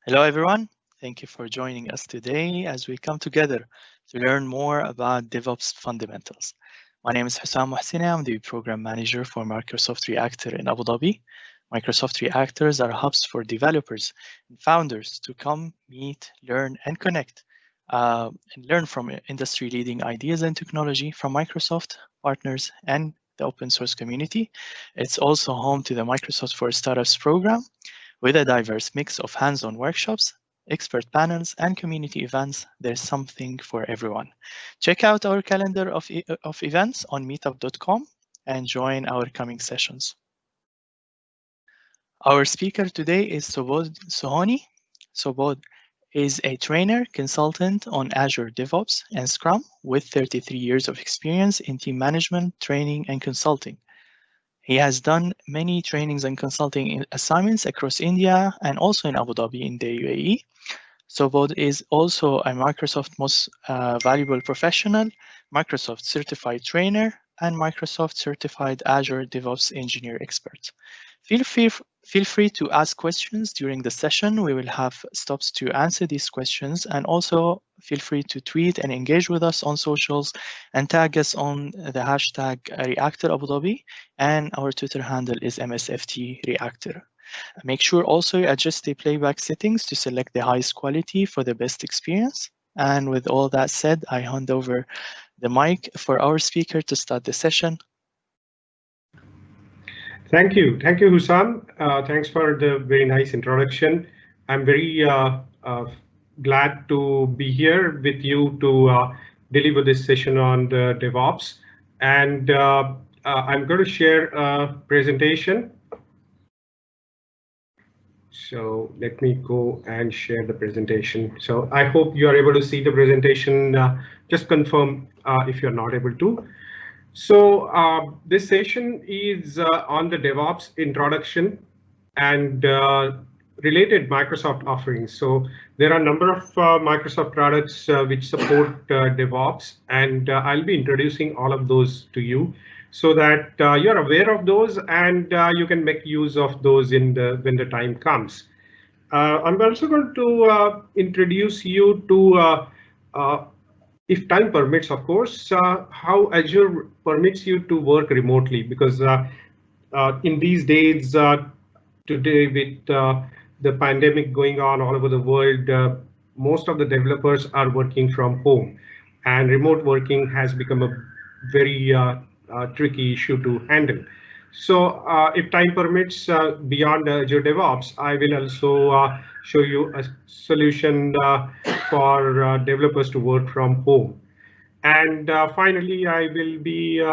Hello, everyone. Thank you for joining us today as we come together to learn more about DevOps fundamentals. My name is Hussam Mohsini. I'm the program manager for Microsoft Reactor in Abu Dhabi. Microsoft Reactors are hubs for developers and founders to come, meet, learn, and connect, and learn from industry-leading ideas and technology from Microsoft partners and the open source community. It's also home to the Microsoft for Startups program with a diverse mix of hands-on workshops, expert panels, and community events. There's something for everyone. Check out our calendar of events on meetup.com and join our coming sessions. Our speaker today is Subodh Sohoni. Subodh is a trainer consultant on Azure DevOps and Scrum with 33 years of experience in team management, training, and consulting. He has done many trainings and consulting assignments across India and also in Abu Dhabi in the UAE. Subodh is also a Microsoft Most Valuable Professional, Microsoft Certified Trainer, and Microsoft Certified Azure DevOps Engineer Expert. Feel free to ask questions during the session. We will have stops to answer these questions, and also feel free to tweet and engage with us on socials and tag us on the hashtag Reactor Abu Dhabi, and our Twitter handle is MSFT Reactor. Make sure also you adjust the playback settings to select the highest quality for the best experience. And with all that said, I hand over the mic for our speaker to start the session. Thank you, Hussam. Thanks for the very nice introduction. I'm very glad to be here with you to deliver this session on the DevOps. And I'm going to share a presentation. So let me go and share the presentation. So I hope you are able to see the presentation. Just confirm if you're not able to. So this session is on the DevOps introduction and related Microsoft offerings. So there are a number of Microsoft products which support DevOps, and I'll be introducing all of those to you so that you're aware of those and you can make use of those when the time comes. I'm also going to introduce you to if time permits, of course, how Azure permits you to work remotely, because in these days, today with the pandemic going on all over the world, most of the developers are working from home, and remote working has become a very tricky issue to handle. So if time permits, beyond Azure DevOps, I will also show you a solution for developers to work from home. And finally, I will be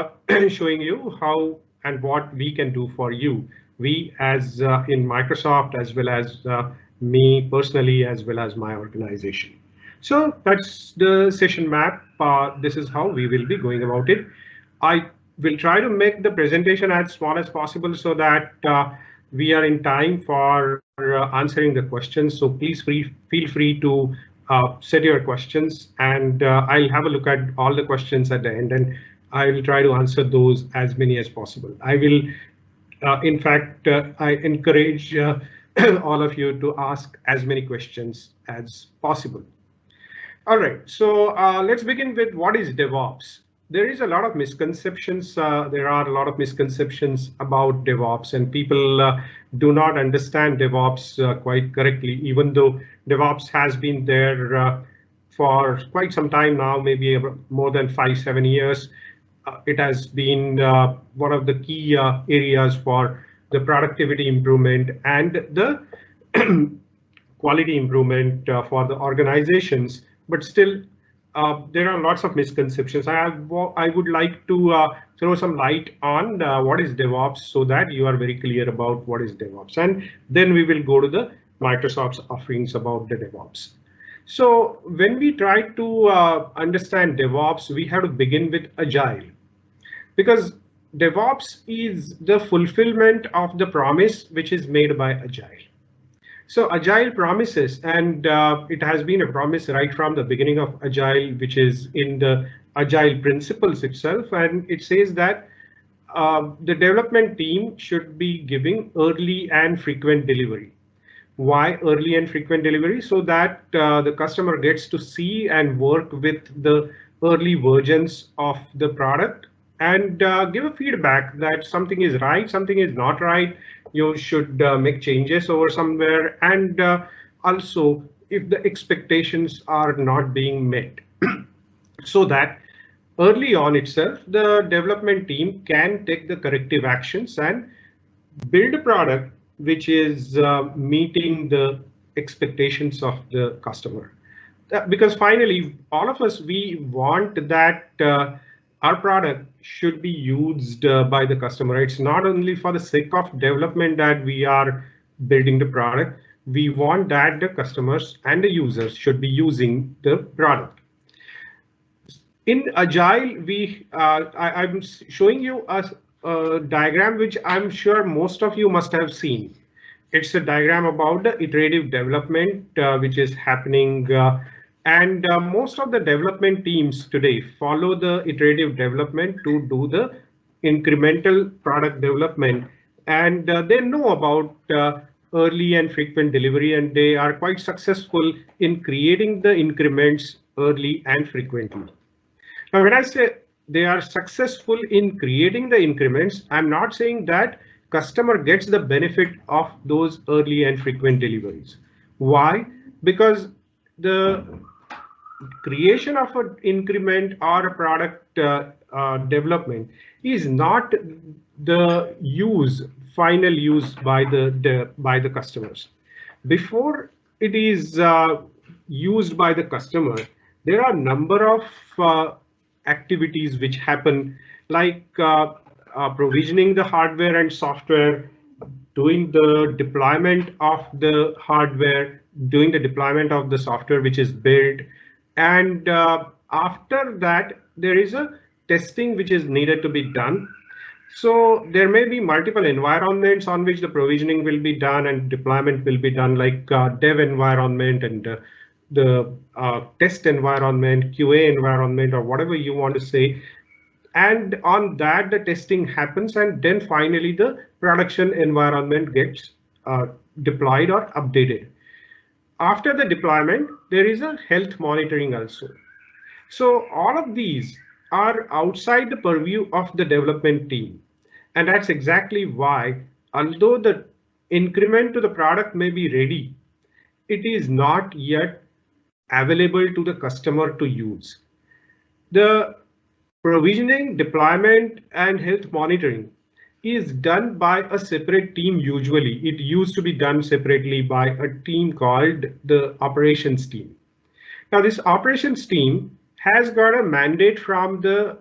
showing you how and what we can do for you. We as in Microsoft, as well as me personally, as well as my organization. So that's the session map. This is how we will be going about it. I will try to make the presentation as small as possible so that we are in time for answering the questions. So please feel free to set your questions, and I'll have a look at all the questions at the end, and I will try to answer those as many as possible. I will, in fact, I encourage all of you to ask as many questions as possible. All right, so let's begin with what is DevOps. There is a lot of misconceptions. There are a lot of misconceptions about DevOps, and people do not understand DevOps quite correctly, even though DevOps has been there for quite some time now, maybe more than 5-7 years. It has been one of the key areas for the productivity improvement and the quality improvement for the organizations, but still there are lots of misconceptions. I would like to throw some light on what is DevOps so that you are very clear about what is DevOps. And then we will go to the Microsoft's offerings about the DevOps. So when we try to understand DevOps, we have to begin with Agile, because DevOps is the fulfillment of the promise which is made by Agile. So Agile promises, and it has been a promise right from the beginning of Agile, which is in the Agile principles itself. And it says that the development team should be giving early and frequent delivery. Why early and frequent delivery? So that the customer gets to see and work with the early versions of the product and give a feedback that something is right, something is not right. You should make changes over somewhere, and also if the expectations are not being met, so that early on itself the development team can take the corrective actions and build a product which is meeting the expectations of the customer. Because finally, all of us, we want that our product should be used by the customer. It's not only for the sake of development that we are building the product. We want that the customers and the users should be using the product. In Agile, I'm showing you a diagram which I'm sure most of you must have seen. It's a diagram about the iterative development which is happening, and most of the development teams today follow the iterative development to do the incremental product development, and they know about early and frequent delivery, and they are quite successful in creating the increments early and frequently. Now, when I say they are successful in creating the increments, I'm not saying that customer gets the benefit of those early and frequent deliveries. Why? Because the creation of an increment or a product development is not the final use by the customers. Before it is used by the customer, there are a number of activities which happen, like provisioning the hardware and software, doing the deployment of the hardware, doing the deployment of the software which is built, and after that there is a testing which is needed to be done. So there may be multiple environments on which the provisioning will be done and deployment will be done, like dev environment and the test environment, QA environment, or whatever you want to say. And on that, the testing happens, and then finally the production environment gets deployed or updated. After the deployment, there is a health monitoring also. So all of these are outside the purview of the development team. And that's exactly why, although the increment to the product may be ready, it is not yet available to the customer to use. The provisioning, deployment, and health monitoring is done by a separate team usually. It used to be done separately by a team called the operations team. Now, this operations team has got a mandate from the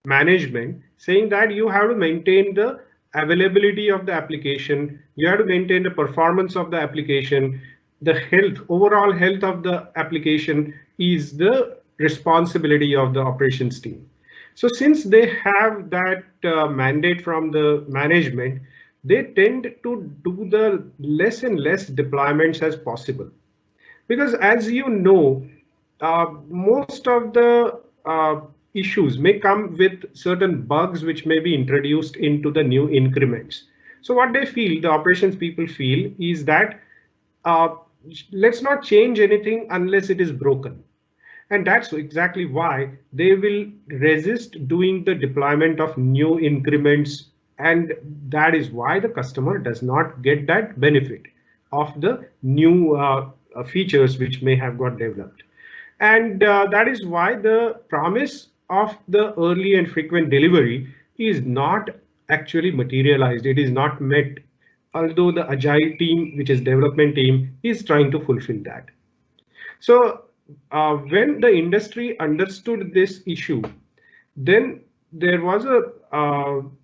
management saying that you have to maintain the availability of the application, you have to maintain the performance of the application, the health, overall health of the application is the responsibility of the operations team. So since they have that mandate from the management, they tend to do the less and less deployments as possible. Because as you know, most of the issues may come with certain bugs which may be introduced into the new increments. So what they feel, the operations people feel, is that let's not change anything unless it is broken. And that's exactly why they will resist doing the deployment of new increments. And that is why the customer does not get that benefit of the new features which may have got developed. And that is why the promise of the early and frequent delivery is not actually materialized. It is not met, although the agile team, which is development team, is trying to fulfill that. So when the industry understood this issue, then there was a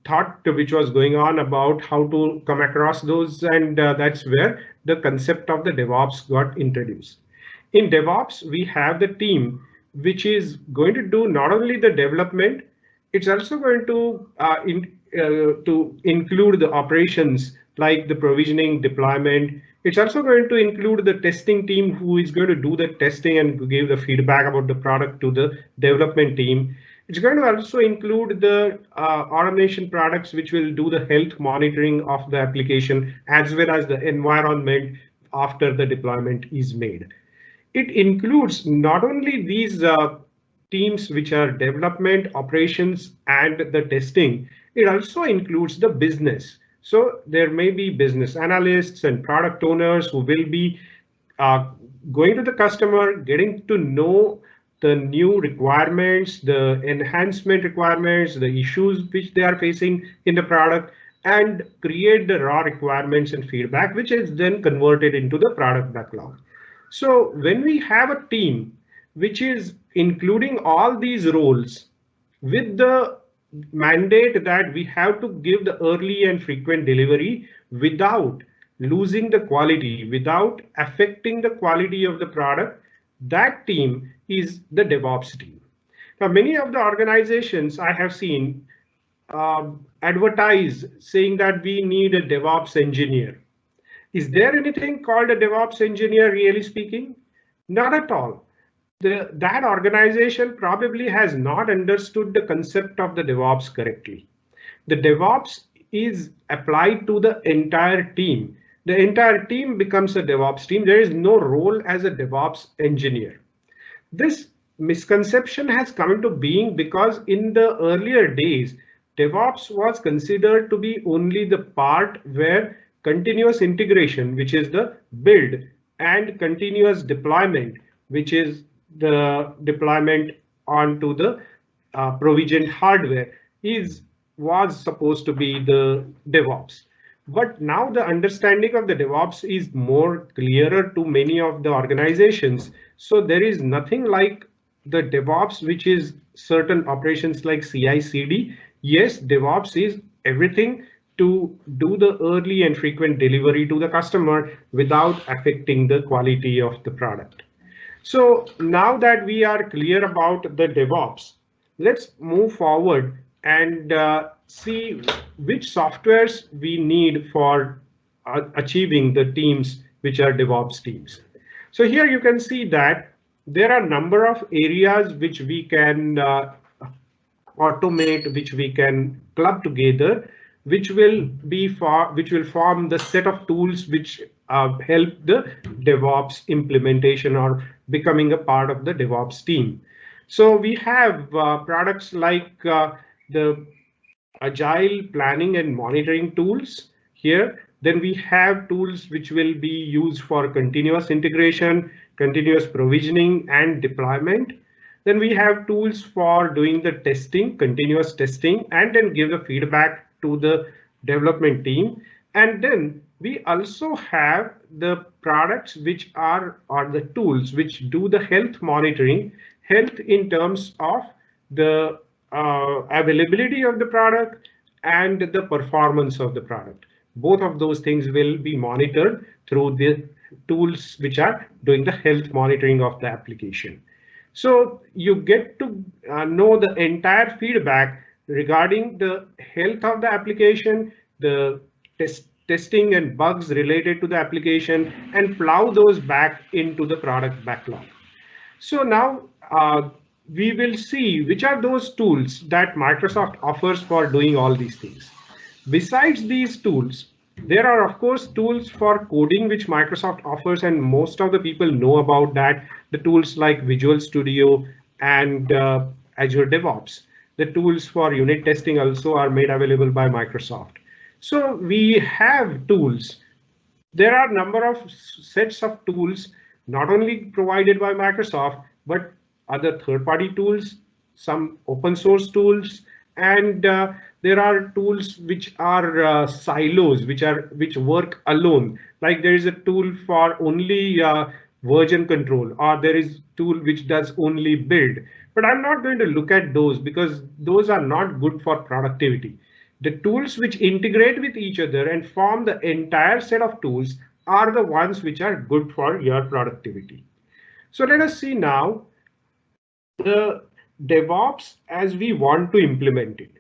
thought which was going on about how to come across those, and that's where the concept of the DevOps got introduced. In DevOps, we have the team which is going to do not only the development, it's also going to include the operations like the provisioning, deployment. It's also going to include the testing team who is going to do the testing and give the feedback about the product to the development team. It's going to also include the automation products which will do the health monitoring of the application as well as the environment, after the deployment is made. It includes not only these teams which are development, operations, and the testing, it also includes the business. So there may be business analysts and product owners who will be uh, going to the customer, getting to know the new requirements, the enhancement requirements, the issues which they are facing in the product, and create the raw requirements and feedback, which is then converted into the product backlog. So when we have a team which is including all these roles with the mandate that we have to give the early and frequent delivery without losing the quality, without affecting the quality of the product, that team is the DevOps team. Now, many of the organizations I have seen advertise saying that we need a DevOps engineer. Is there anything called a DevOps engineer, really speaking? Not at all. That organization probably has not understood the concept of the DevOps correctly. The DevOps is applied to the entire team. The entire team becomes a DevOps team. There is no role as a DevOps engineer. This misconception has come into being because in the earlier days, DevOps was considered to be only the part where continuous integration, which is the build, and continuous deployment, which is the deployment onto the provisioned hardware, was supposed to be the DevOps. But now the understanding of the DevOps is more clearer to many of the organizations. So there is nothing like the DevOps, which is certain operations like CI/CD. Yes, DevOps is everything to do the early and frequent delivery to the customer without affecting the quality of the product. So now that we are clear about the DevOps, let's move forward and see which softwares we need for achieving the teams which are DevOps teams. So here you can see that there are a number of areas which we can automate, which we can club together, which will form the set of tools which help the DevOps implementation or becoming a part of the DevOps team. So we have products like the agile planning and monitoring tools here. Then we have tools which will be used for continuous integration, continuous provisioning, and deployment. Then we have tools for doing the testing, continuous testing, and then give the feedback to the development team. And then we also have the products which are, or the tools which do the health monitoring, health in terms of the availability of the product and the performance of the product. Both of those things will be monitored through the tools which are doing the health monitoring of the application. So you get to know the entire feedback regarding the health of the application, the testing and bugs related to the application, and plow those back into the product backlog. So now we will see which are those tools that Microsoft offers for doing all these things. Besides these tools, there are of course tools for coding which Microsoft offers, and most of the people know about that. The tools like Visual Studio and Azure DevOps. The tools for unit testing also are made available by Microsoft. So we have tools. There are a number of sets of tools not only provided by Microsoft, but other third-party tools, some open source tools, and there are tools which are silos, which work alone. Like there is a tool for only version control, or there is a tool which does only build. But I'm not going to look at those because those are not good for productivity. The tools which integrate with each other and form the entire set of tools are the ones which are good for your productivity. So let us see now the DevOps as we want to implement it.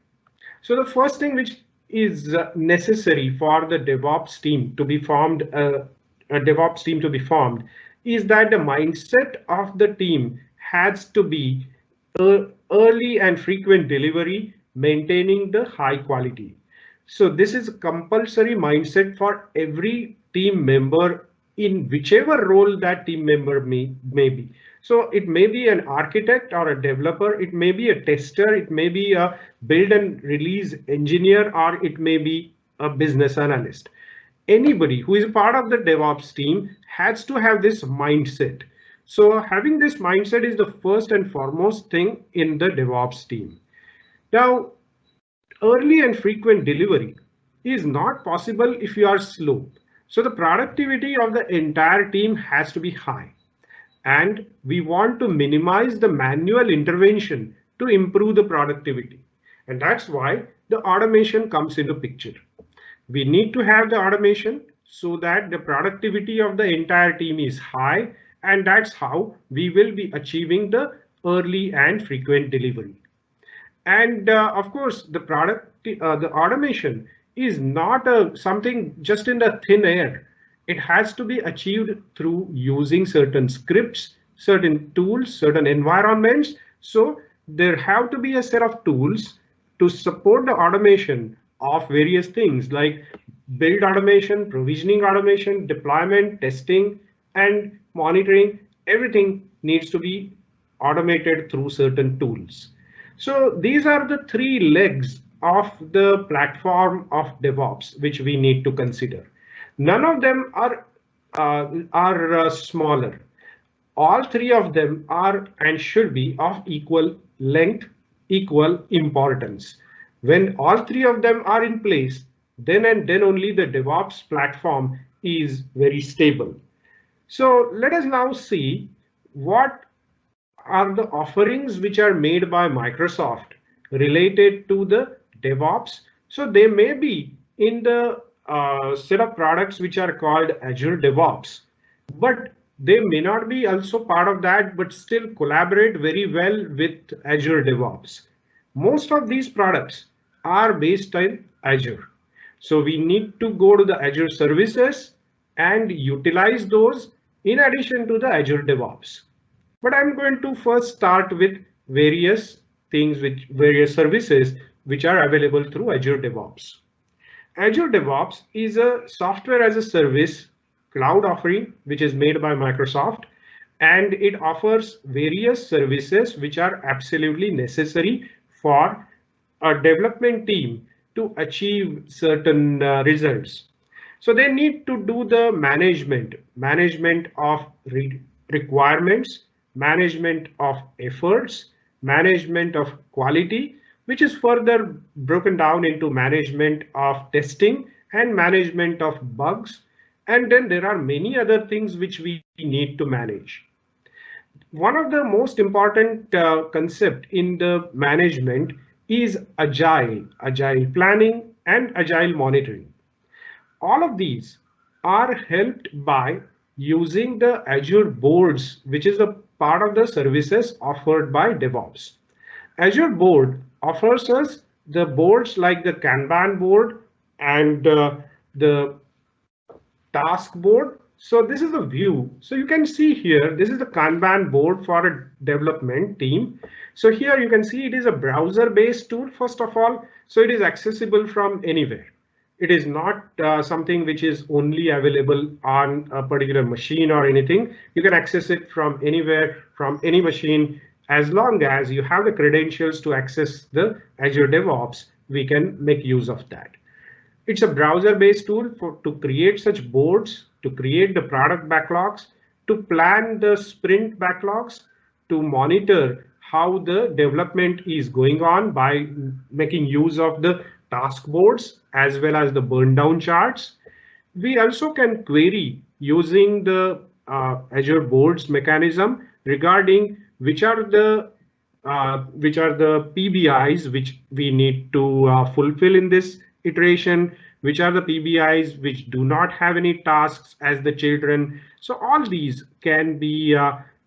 So the first thing which is necessary for the DevOps team to be formed, a DevOps team to be formed, is that the mindset of the team has to be early and frequent delivery, maintaining the high quality. So this is a compulsory mindset for every team member in whichever role that team member may be. So it may be an architect or a developer, it may be a tester, it may be a build and release engineer, or it may be a business analyst. Anybody who is part of the DevOps team has to have this mindset. So having this mindset is the first and foremost thing in the DevOps team. Now, early and frequent delivery is not possible if you are slow. So the productivity of the entire team has to be high. And we want to minimize the manual intervention to improve the productivity. And that's why the automation comes into picture. We need to have the automation so that the productivity of the entire team is high, and that's how we will be achieving the early and frequent delivery. And of course, the automation is not something just in the thin air. It has to be achieved through using certain scripts, certain tools, certain environments. So there have to be a set of tools to support the automation of various things like build automation, provisioning automation, deployment, testing, and monitoring. Everything needs to be automated through certain tools. So these are the three legs of the platform of DevOps, which we need to consider. None of them are smaller. All three of them are and should be of equal length, equal importance. When all three of them are in place, then and then only the DevOps platform is very stable. So let us now see what are the offerings which are made by Microsoft related to the DevOps. So they may be in the set of products which are called Azure DevOps, but they may not be also part of that, but still collaborate very well with Azure DevOps. Most of these products are based in Azure. So we need to go to the Azure services and utilize those in addition to the Azure DevOps. But I'm going to first start with various things, which various services which are available through Azure DevOps. Azure DevOps is a software as a service cloud offering which is made by Microsoft, and it offers various services which are absolutely necessary for a development team to achieve certain results. So they need to do the management of requirements, management of efforts, management of quality, which is further broken down into management of testing and management of bugs. And then there are many other things which we need to manage. One of the most important concept in the management is agile planning and agile monitoring. All of these are helped by using the Azure boards, which is a part of the services offered by DevOps. Azure board offers us the boards like the Kanban board and the task board. So this is a view. So you can see here, this is the Kanban board for a development team. So here you can see it is a browser-based tool, first of all. So it is accessible from anywhere. It is not something which is only available on a particular machine or anything. You can access it from anywhere, from any machine. As long as you have the credentials to access the Azure DevOps, we can make use of that. It's a browser-based tool to create such boards, to create the product backlogs, to plan the sprint backlogs, to monitor how the development is going on by making use of the task boards as well as the burn down charts. We also can query using the Azure boards mechanism regarding which are the PBIs which we need to fulfill in this iteration, which are the PBIs which do not have any tasks as the children. So all these can be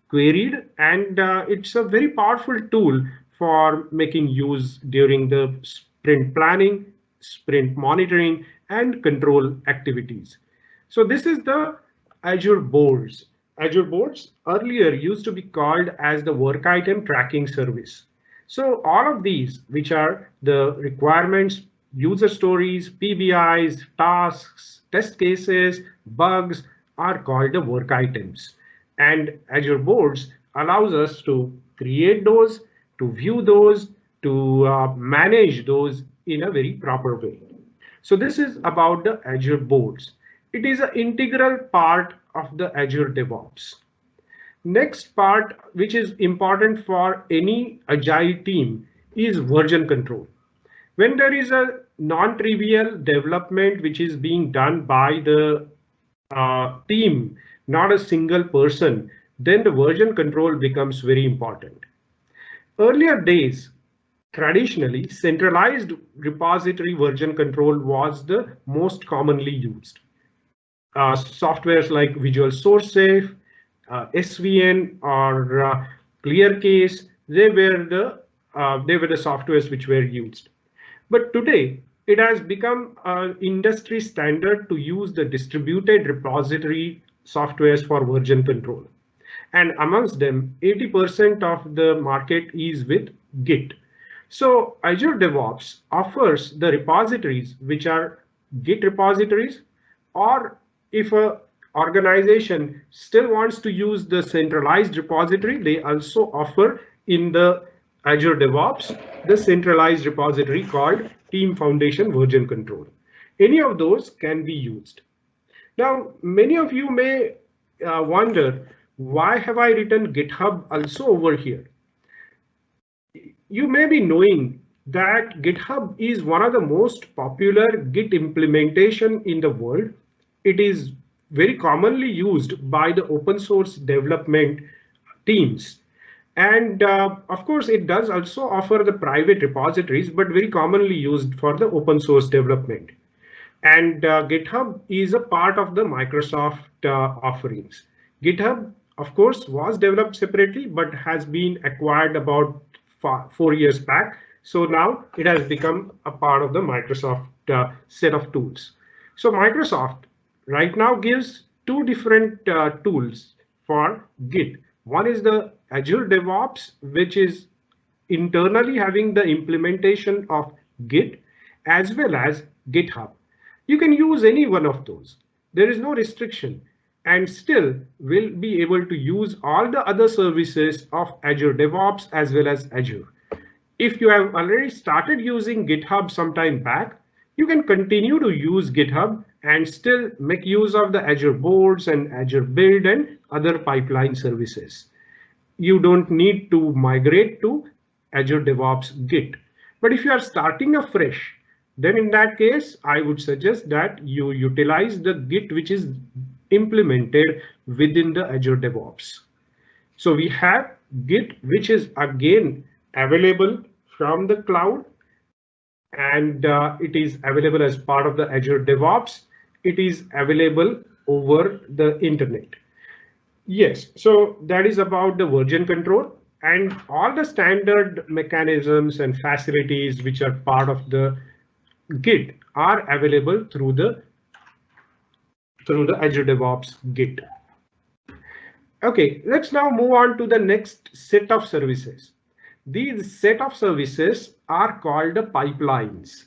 queried, and it's a very powerful tool for making use during the sprint planning, sprint monitoring, and control activities. So this is the Azure boards. Azure boards earlier used to be called as the work item tracking service. So all of these, which are the requirements, user stories, PBIs, tasks, test cases, bugs, are called the work items. And Azure Boards allows us to create those, to view those, to manage those in a very proper way. So this is about the Azure Boards. It is an integral part of the Azure DevOps. Next part, which is important for any agile team, is version control. When there is a non-trivial development which is being done by the team, not a single person, then the version control becomes very important. Earlier days, traditionally, centralized repository version control was the most commonly used. Softwares like Visual SourceSafe, SVN, or ClearCase, they were the softwares which were used. But today, it has become an industry standard to use the distributed repository softwares for version control. And amongst them, 80% of the market is with Git. So Azure DevOps offers the repositories which are Git repositories, or if an organization still wants to use the centralized repository, they also offer in the Azure DevOps the centralized repository called Team Foundation Version Control. Any of those can be used. Now, many of you may wonder, why have I written GitHub also over here? You may be knowing that GitHub is one of the most popular Git implementation in the world. It is very commonly used by the open source development teams. And of course, it does also offer the private repositories, but very commonly used for the open source development. And GitHub is a part of the Microsoft offerings. GitHub, of course, was developed separately, but has been acquired about 4 years back. So now it has become a part of the Microsoft set of tools. So Microsoft right now gives two different tools for Git. One is the Azure DevOps, which is internally having the implementation of Git, as well as GitHub. You can use any one of those. There is no restriction, and still will be able to use all the other services of Azure DevOps as well as Azure. If you have already started using GitHub sometime back, you can continue to use GitHub and still make use of the Azure Boards and Azure Build and other pipeline services. You don't need to migrate to Azure DevOps Git. But if you are starting afresh, then in that case, I would suggest that you utilize the Git which is implemented within the Azure DevOps. So we have Git, which is again available from the cloud, and it is available as part of the Azure DevOps. It is available over the internet. Yes, so that is about the version control, and all the standard mechanisms and facilities which are part of the Git are available through the Azure DevOps Git. Okay, let's now move on to the next set of services. These set of services are called the pipelines.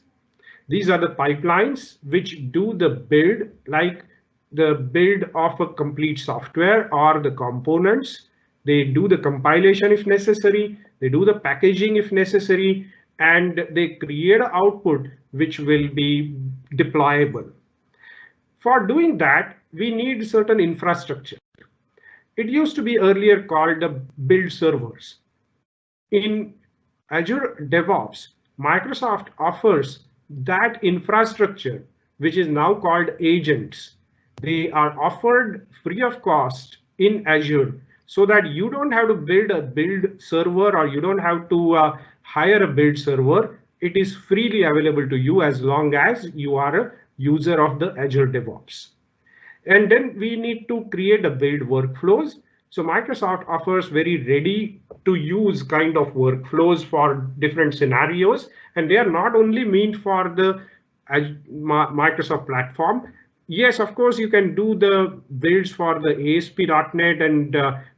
These are the pipelines which do the build, like the build of a complete software or the components. They do the compilation if necessary, they do the packaging if necessary, and they create an output which will be deployable. For doing that, we need certain infrastructure. It used to be earlier called the build servers. In Azure DevOps, Microsoft offers that infrastructure, which is now called agents. They are offered free of cost in Azure, so that you don't have to build a build server, or you don't have to hire a build server. It is freely available to you as long as you are a user of the Azure DevOps. And then we need to create a build workflows. So Microsoft offers very ready to use kind of workflows for different scenarios. And they are not only meant for the Microsoft platform. Yes, of course, you can do the builds for the ASP.NET and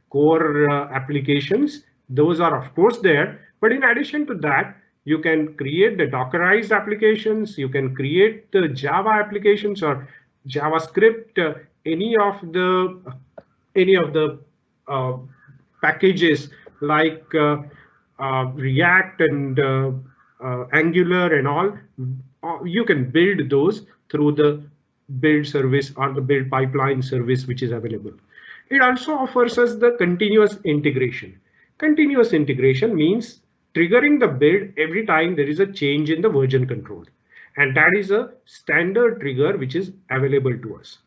core applications. Those are of course there. But in addition to that, you can create the Dockerized applications. You can create the Java applications or JavaScript any of the uh, packages like React and Angular and all, you can build those through the build service or the build pipeline service which is available. It also offers us the continuous integration. Continuous integration means triggering the build every time there is a change in the version control. And that is a standard trigger which is available to us.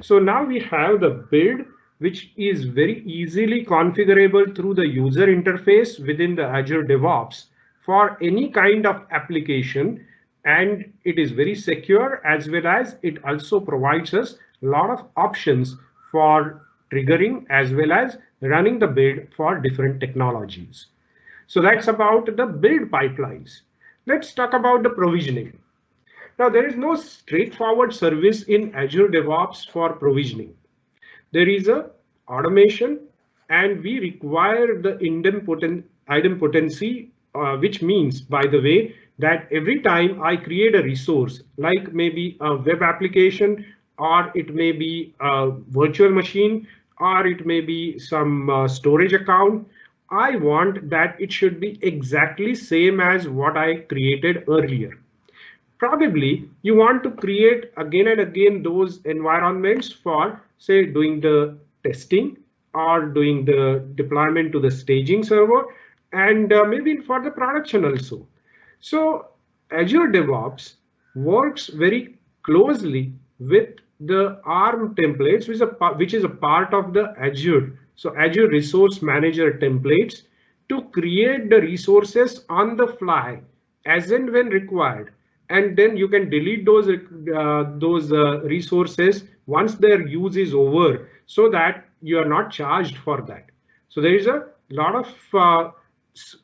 So now we have the build, which is very easily configurable through the user interface within the Azure DevOps for any kind of application. And it is very secure, as well as it also provides us a lot of options for triggering as well as running the build for different technologies. So that's about the build pipelines. Let's talk about the provisioning. Now, there is no straightforward service in Azure DevOps for provisioning. There is a automation, and we require the idempotency, which means, by the way, that every time I create a resource, like maybe a web application, or it may be a virtual machine, or it may be some storage account, I want that it should be exactly same as what I created earlier. Probably you want to create again and again those environments for, say, doing the testing or doing the deployment to the staging server, and maybe for the production also. So Azure DevOps works very closely with the ARM templates, which is a part of the Azure. So Azure Resource Manager templates to create the resources on the fly as and when required. And then you can delete those resources once their use is over, so that you are not charged for that. So there is a lot of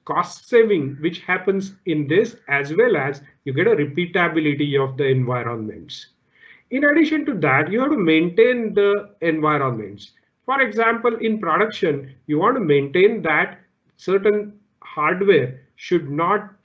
cost saving which happens in this, as well as you get a repeatability of the environments. In addition to that, you have to maintain the environments. For example, in production, you want to maintain that certain hardware should not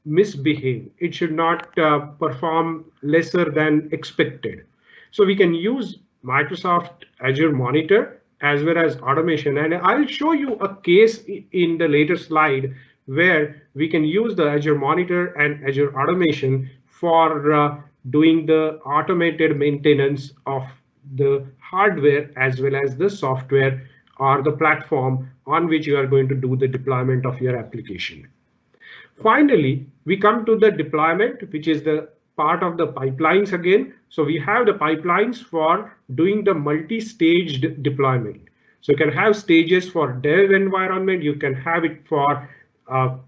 misbehave. It should not perform lesser than expected. So we can use Microsoft Azure Monitor as well as automation. And I'll show you a case in the later slide where we can use the Azure Monitor and Azure Automation for doing the automated maintenance of the hardware as well as the software or the platform on which you are going to do the deployment of your application. Finally, we come to the deployment, which is the part of the pipelines again. So we have the pipelines for doing the multi-staged deployment. So you can have stages for dev environment, you can have it for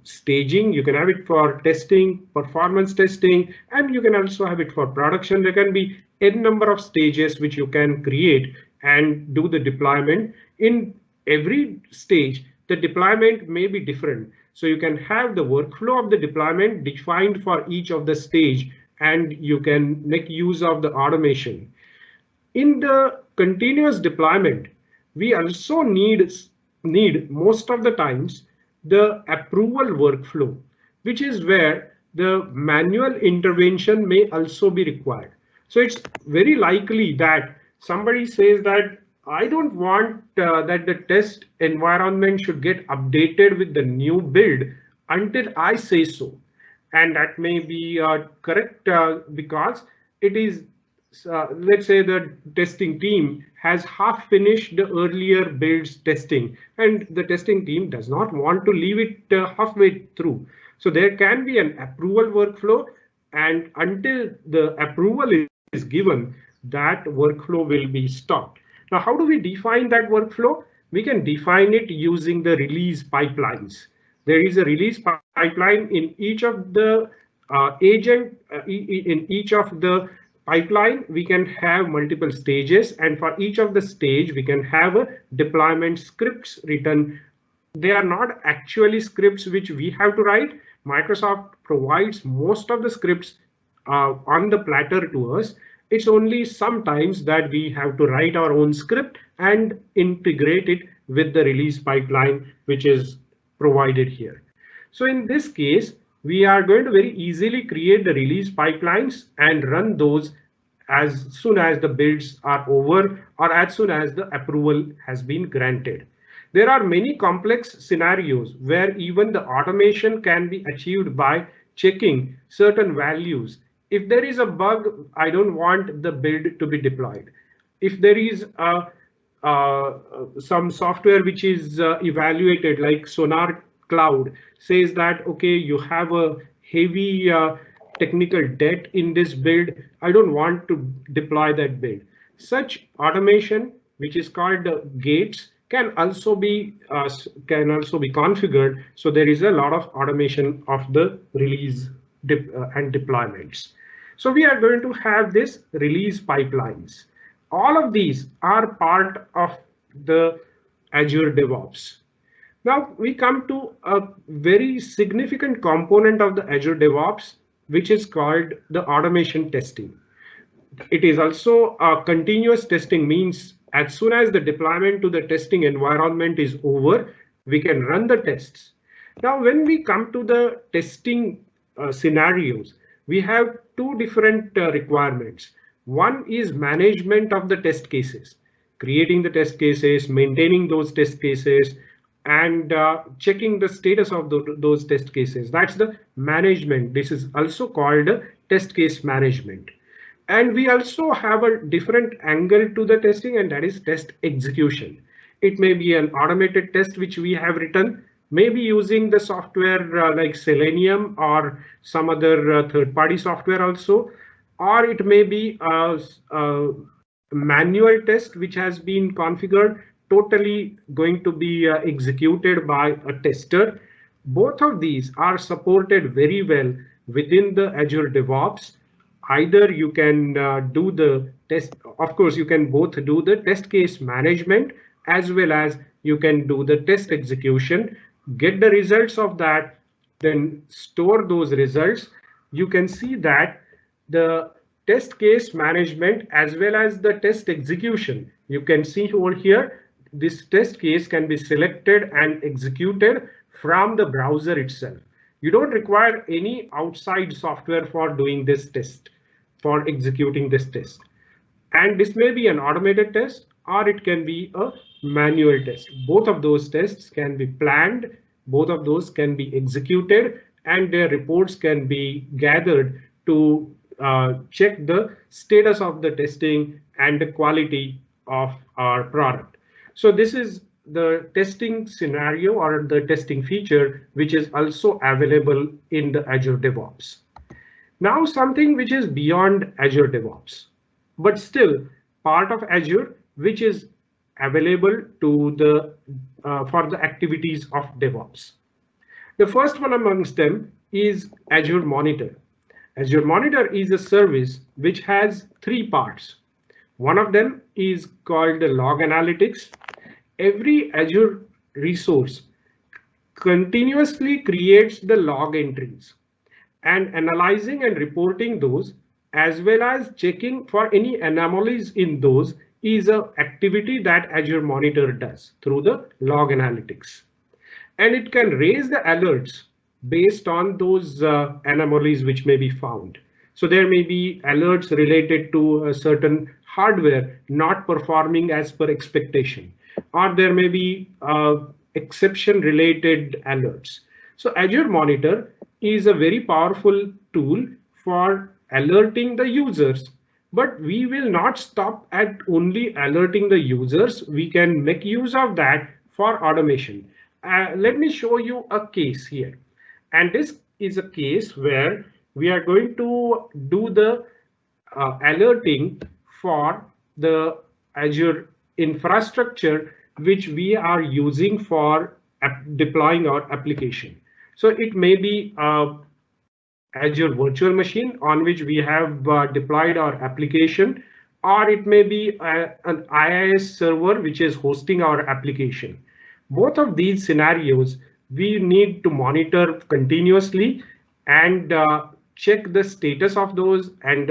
staging, you can have it for testing, performance testing, and you can also have it for production. There can be n number of stages which you can create and do the deployment. In every stage, the deployment may be different. So you can have the workflow of the deployment defined for each of the stage, and you can make use of the automation. In the continuous deployment, we also need most of the times the approval workflow, which is where the manual intervention may also be required. So it's very likely that somebody says that I don't want that the test environment should get updated with the new build until I say so. And that may be correct because it is, let's say the testing team has half finished the earlier builds testing, and the testing team does not want to leave it halfway through. So there can be an approval workflow, and until the approval is given, that workflow will be stopped. Now, how do we define that workflow? We can define it using the release pipelines. There is a release pipeline in each of the agent, in each of the pipeline, we can have multiple stages, and for each of the stage, we can have a deployment scripts written. They are not actually scripts which we have to write. Microsoft provides most of the scripts on the platter to us. It's only sometimes that we have to write our own script and integrate it with the release pipeline, which is provided here. So in this case, we are going to very easily create the release pipelines and run those as soon as the builds are over or as soon as the approval has been granted. There are many complex scenarios where even the automation can be achieved by checking certain values. If there is a bug, I don't want the build to be deployed. If there is some software which is evaluated, like Sonar Cloud says that, okay, you have a heavy technical debt in this build, I don't want to deploy that build. Such automation, which is called gates, can also be configured. So there is a lot of automation of the release and deployments. So we are going to have this release pipelines. All of these are part of the Azure DevOps. Now we come to a very significant component of the Azure DevOps, which is called the automation testing. It is also continuous testing, means as soon as the deployment to the testing environment is over, we can run the tests. Now, when we come to the testing scenarios, we have two different requirements. One is management of the test cases, creating the test cases, maintaining those test cases, and checking the status of those test cases. That's the management. This is also called test case management. And we also have a different angle to the testing, and that is test execution. It may be an automated test which we have written, maybe using the software like Selenium or some other third-party software also, or it may be a manual test which has been configured, totally going to be executed by a tester. Both of these are supported very well within the Azure DevOps. Either you can do the test, of course, you can both do the test case management as well as you can do the test execution, get the results of that, then store those results. You can see that the test case management as well as the test execution, you can see over here, this test case can be selected and executed from the browser itself. You don't require any outside software for doing this test, for executing this test. And this may be an automated test or it can be a manual test. Both of those tests can be planned, both of those can be executed, and their reports can be gathered to check the status of the testing and the quality of our product. So this is the testing scenario or the testing feature, which is also available in the Azure DevOps. Now something which is beyond Azure DevOps, but still part of Azure, which is available to the for the activities of DevOps. The first one amongst them is Azure Monitor. Azure Monitor is a service which has three parts. One of them is called the log analytics. Every Azure resource continuously creates the log entries, and analyzing and reporting those as well as checking for any anomalies in those is an activity that Azure Monitor does through the log analytics. And it can raise the alerts based on those anomalies which may be found. So there may be alerts related to a certain hardware not performing as per expectation, or there may be exception related alerts. So Azure Monitor is a very powerful tool for alerting the users, but we will not stop at only alerting the users. We can make use of that for automation. Let me show you a case here. And this is a case where we are going to do the alerting for the Azure infrastructure, which we are using for deploying our application. So it may be Azure virtual machine on which we have deployed our application, or it may be an IIS server which is hosting our application. Both of these scenarios we need to monitor continuously and check the status of those and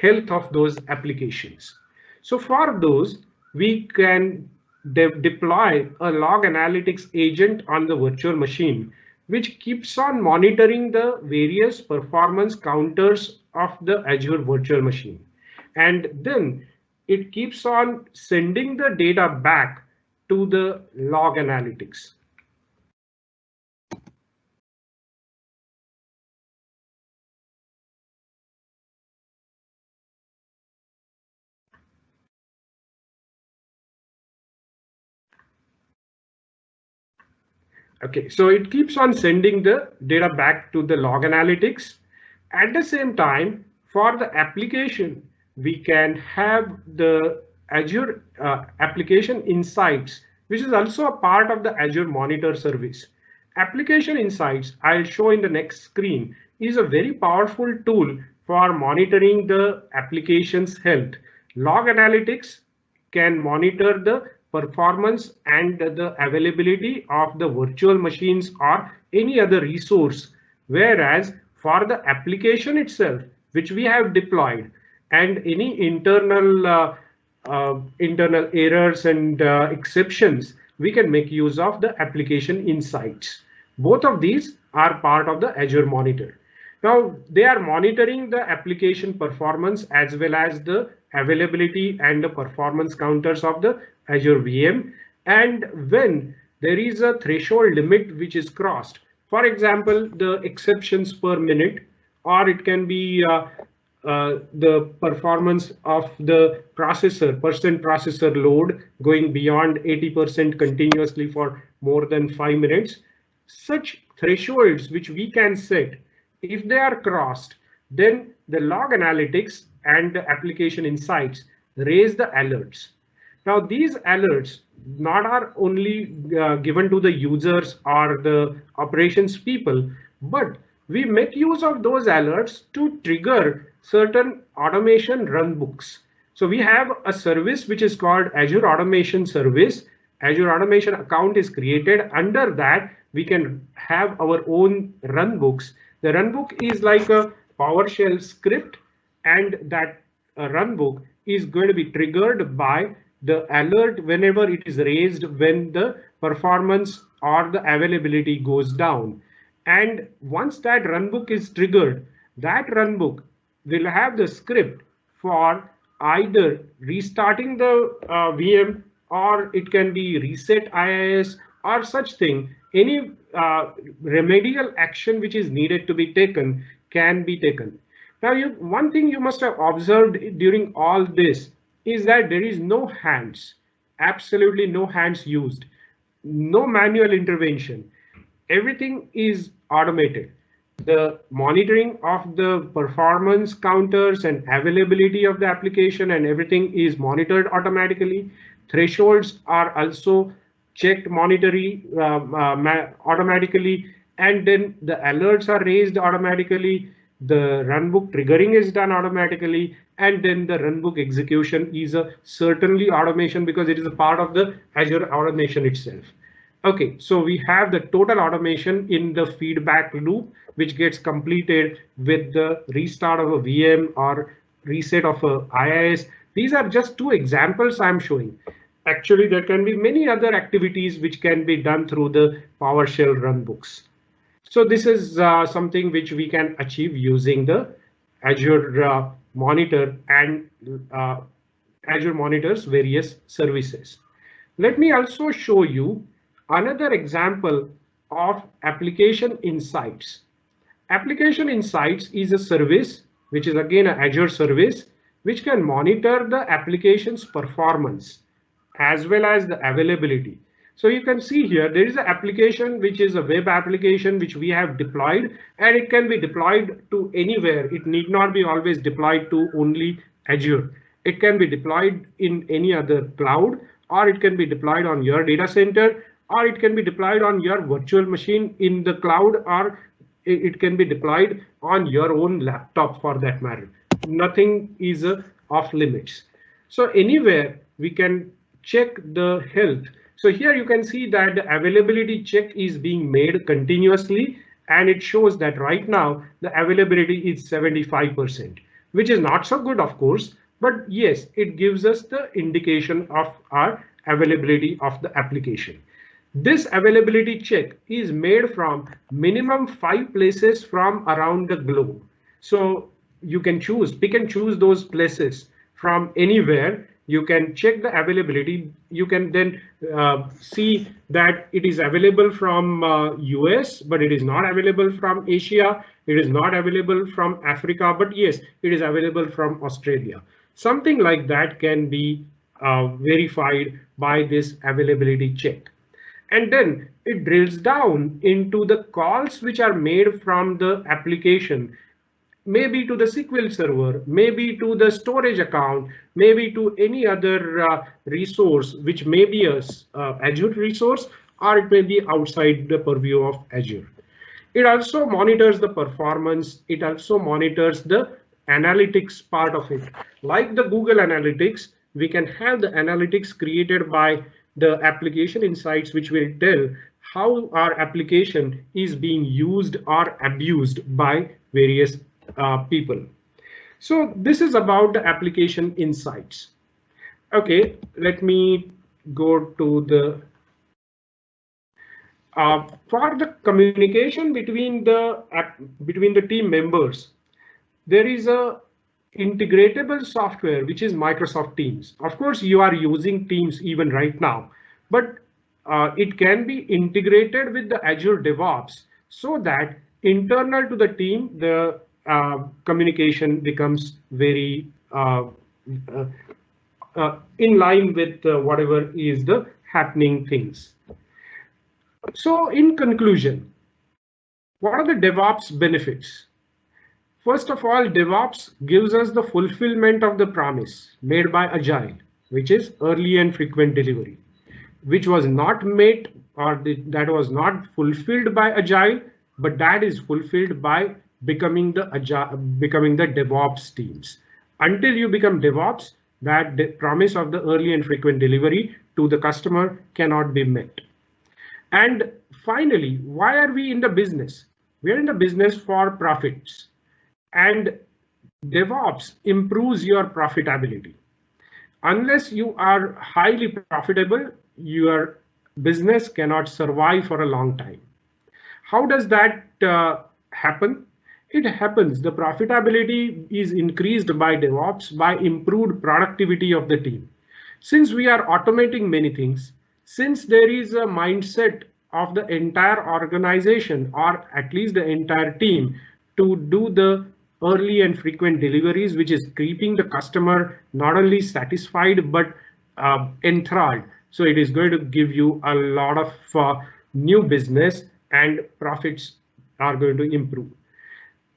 health of those applications. So for those, we can deploy a log analytics agent on the virtual machine, which keeps on monitoring the various performance counters of the Azure virtual machine. And then it keeps on sending the data back to the log analytics. Okay, so it keeps on sending the data back to the log analytics. At the same time, for the application, we can have the Azure Application Insights, which is also a part of the Azure Monitor service. Application Insights, I'll show in the next screen, is a very powerful tool for monitoring the application's health. Log Analytics can monitor the performance and the availability of the virtual machines or any other resource, whereas for the application itself, which we have deployed, and any internal errors and exceptions, we can make use of the application insights. Both of these are part of the Azure Monitor. Now they are monitoring the application performance as well as the availability and the performance counters of the Azure VM. And when there is a threshold limit which is crossed, for example, the exceptions per minute, or it can be the performance of the processor, processor load going beyond 80% continuously for more than 5 minutes. Such thresholds which we can set, if they are crossed, then the log analytics and the application insights raise the alerts. Now these alerts not are only given to the users or the operations people, but we make use of those alerts to trigger certain automation runbooks. So we have a service which is called Azure Automation service. Azure Automation account is created. Under that, we can have our own runbooks. The runbook is like a PowerShell script, and that runbook is going to be triggered by the alert whenever it is raised when the performance or the availability goes down. And once that runbook is triggered, that runbook will have the script for either restarting the VM, or it can be reset IIS or such thing. Any remedial action which is needed to be taken can be taken. Now, one thing you must have observed during all this is that there is no hands, absolutely no hands used, no manual intervention. Everything is automated. The monitoring of the performance counters and availability of the application and everything is monitored automatically. Thresholds are also checked automatically, and then the alerts are raised automatically. The runbook triggering is done automatically, and then the runbook execution is certainly automation because it is a part of the Azure Automation itself. Okay, so we have the total automation in the feedback loop, which gets completed with the restart of a VM or reset of a IIS. These are just two examples I'm showing. Actually, there can be many other activities which can be done through the PowerShell runbooks. So this is something which we can achieve using the Azure Monitor and Azure Monitor's various services. Let me also show you another example of Application Insights. Application Insights is a service which is again an Azure service which can monitor the application's performance as well as the availability. So you can see here there is an application which is a web application which we have deployed, and it can be deployed to anywhere. It need not be always deployed to only Azure. It can be deployed in any other cloud, or it can be deployed on your data center, or it can be deployed on your virtual machine in the cloud, or it can be deployed on your own laptop for that matter. Nothing is off limits. So anywhere we can check the health. So here you can see that the availability check is being made continuously, and it shows that right now the availability is 75%, which is not so good, of course, but yes, it gives us the indication of our availability of the application. This availability check is made from minimum 5 places from around the globe. So you can pick and choose those places from anywhere. You can check the availability. You can then see that it is available from US, but it is not available from Asia. It is not available from Africa, but yes, it is available from Australia. Something like that can be verified by this availability check. And then it drills down into the calls which are made from the application, maybe to the SQL server, maybe to the storage account, maybe to any other resource, which may be a Azure resource, or it may be outside the purview of Azure. It also monitors the performance. It also monitors the analytics part of it. Like the Google Analytics, we can have the analytics created by the application insights, which will tell how our application is being used or abused by various people. So this is about the application insights. Okay, let me go to the for the communication between the team members. There is a integratable software which is Microsoft Teams. Of course, you are using Teams even right now, but it can be integrated with the Azure DevOps so that internal to the team, the communication becomes very in line with whatever is the happening things. So in conclusion, what are the DevOps benefits? First of all, DevOps gives us the fulfillment of the promise made by Agile, which is early and frequent delivery, which was not made or that was not fulfilled by Agile, but that is fulfilled by becoming the DevOps teams. Until you become DevOps, that promise of the early and frequent delivery to the customer cannot be met. And finally, why are we in the business? We are in the business for profits, and DevOps improves your profitability. Unless you are highly profitable, your business cannot survive for a long time. How does that happen? It happens, the profitability is increased by DevOps by improved productivity of the team. Since we are automating many things, since there is a mindset of the entire organization or at least the entire team to do the early and frequent deliveries, which is keeping the customer not only satisfied but enthralled. So it is going to give you a lot of new business and profits are going to improve.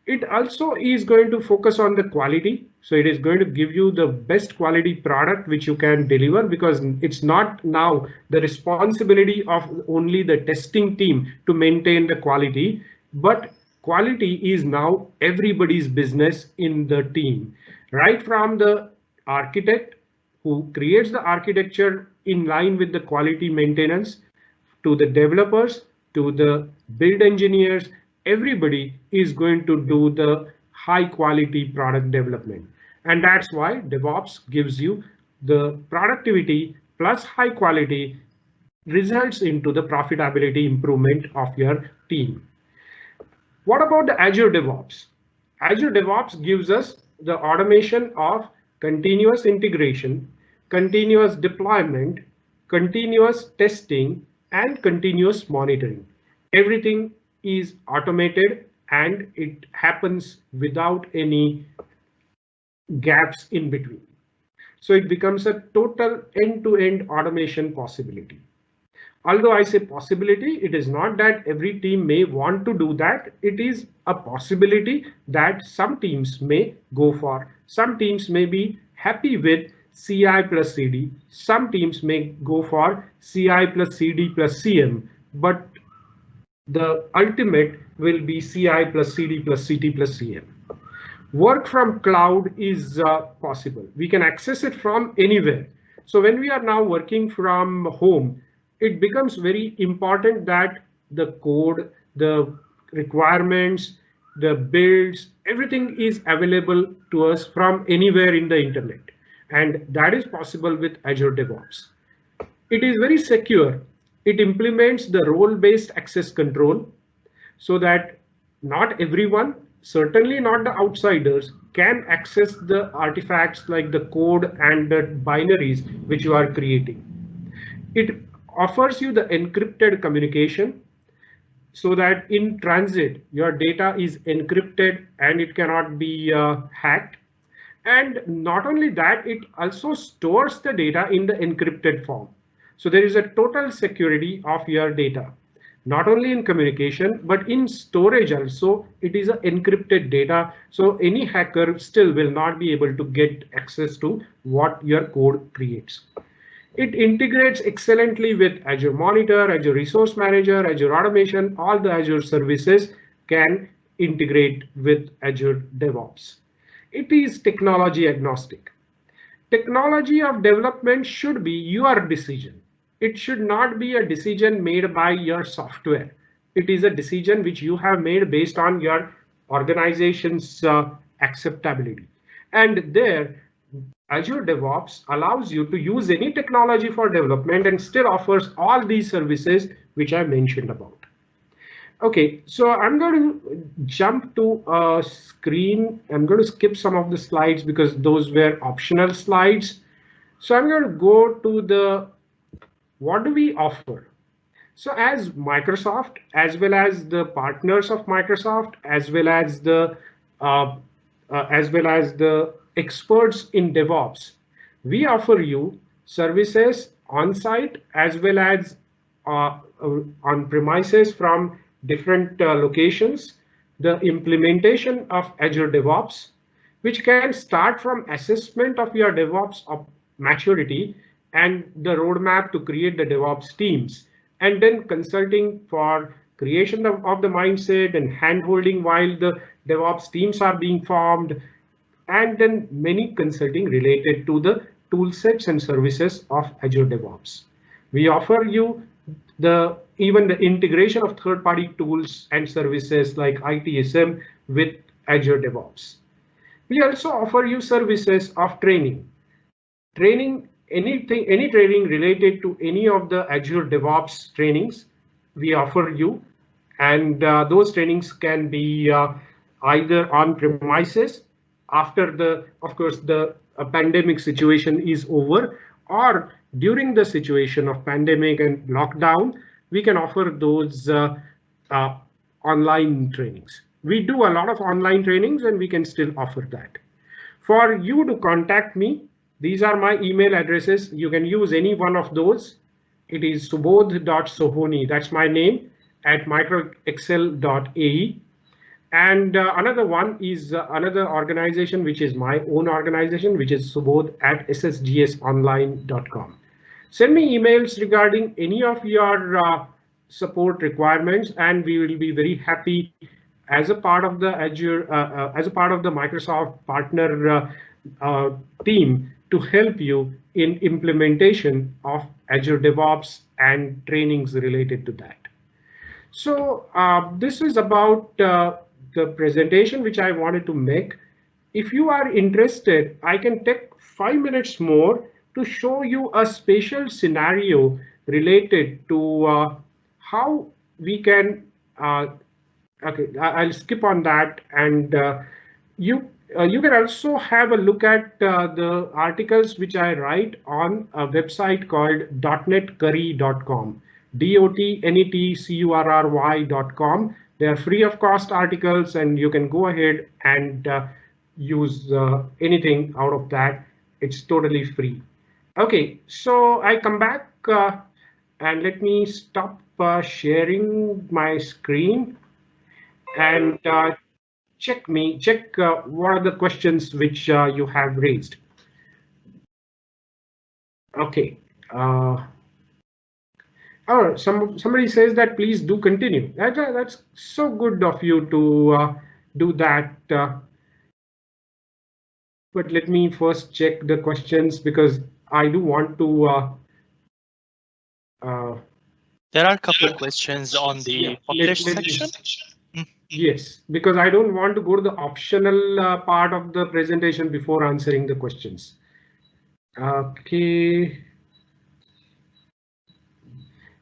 It also is going to focus on the quality. So it is going to give you the best quality product which you can deliver, because it's not now the responsibility of only the testing team to maintain the quality, but quality is now everybody's business in the team, right from the architect who creates the architecture in line with the quality maintenance, to the developers, to the build engineers. Everybody is going to do the high quality product development. And that's why DevOps gives you the productivity plus high quality results into the profitability improvement of your team. What about the Azure DevOps? Azure DevOps gives us the automation of continuous integration, continuous deployment, continuous testing, and continuous monitoring. Everything is automated and it happens without any gaps in between. So it becomes a total end-to-end automation possibility. Although I say possibility, it is not that every team may want to do that. It is a possibility that some teams may go for. Some teams may be happy with CI plus CD. Some teams may go for CI plus CD plus CM, but the ultimate will be CI plus CD plus CT plus CM. Work from cloud is possible. We can access it from anywhere. So when we are now working from home, it becomes very important that the code, the requirements, the builds, everything is available to us from anywhere in the internet. And that is possible with Azure DevOps. It is very secure. It implements the role-based access control so that not everyone certainly not the outsiders, can access the artifacts like the code and the binaries which you are creating. It offers you the encrypted communication so that in transit your data is encrypted and it cannot be hacked. And not only that, it also stores the data in the encrypted form. So there is a total security of your data, not only in communication, but in storage also. It is a encrypted data. So any hacker still will not be able to get access to what your code creates. It integrates excellently with Azure Monitor, Azure Resource Manager, Azure Automation. All the Azure services can integrate with Azure DevOps. It is technology agnostic. Technology of development should be your decision. It should not be a decision made by your software. It is a decision which you have made based on your organization's acceptability. And there, Azure DevOps allows you to use any technology for development and still offers all these services which I mentioned about. Okay, so I'm going to jump to a screen. I'm going to skip some of the slides because those were optional slides. So I'm going to go to the what do we offer? So as Microsoft, as well as the partners of Microsoft, as well as the experts in DevOps, we offer you services on site as well as on premises from different locations, the implementation of Azure DevOps, which can start from assessment of your DevOps maturity and the roadmap to create the DevOps teams, and then consulting for creation of the mindset and handholding while the DevOps teams are being formed, and then many consulting related to the tool sets and services of Azure DevOps. We offer you even the integration of third-party tools and services like ITSM with Azure DevOps. We also offer you services of training. Any training related to any of the Azure DevOps trainings we offer you, and those trainings can be either on premises after of course the pandemic situation is over, or during the situation of pandemic and lockdown, we can offer those online trainings. We do a lot of online trainings and we can still offer that. For you to contact me, these are my email addresses. You can use any one of those. It is subodh.sohoni, that's my name, at microexcel.ae. And another one is another organization, which is my own organization, which is Subodh at ssgsonline.com. Send me emails regarding any of your support requirements, and we will be very happy as a part of the Azure, as a part of the Microsoft partner team to help you in implementation of Azure DevOps and trainings related to that. So this is about the presentation which I wanted to make. If you are interested, I can take 5 minutes more to show you a spatial scenario related to how we can, okay, I'll skip on that, and you can also have a look at the articles which I write on a website called .netcurry.com, .netcurry.com. They are free of cost articles, and you can go ahead and use anything out of that. It's totally free. Okay, so I come back and let me stop sharing my screen and check what are the questions which you have raised. Okay. Oh, somebody says that please do continue. That's so good of you to do that. But let me first check the questions because I do want to. There are a couple of questions on the published section. Yes, because I don't want to go to the optional part of the presentation before answering the questions. Okay.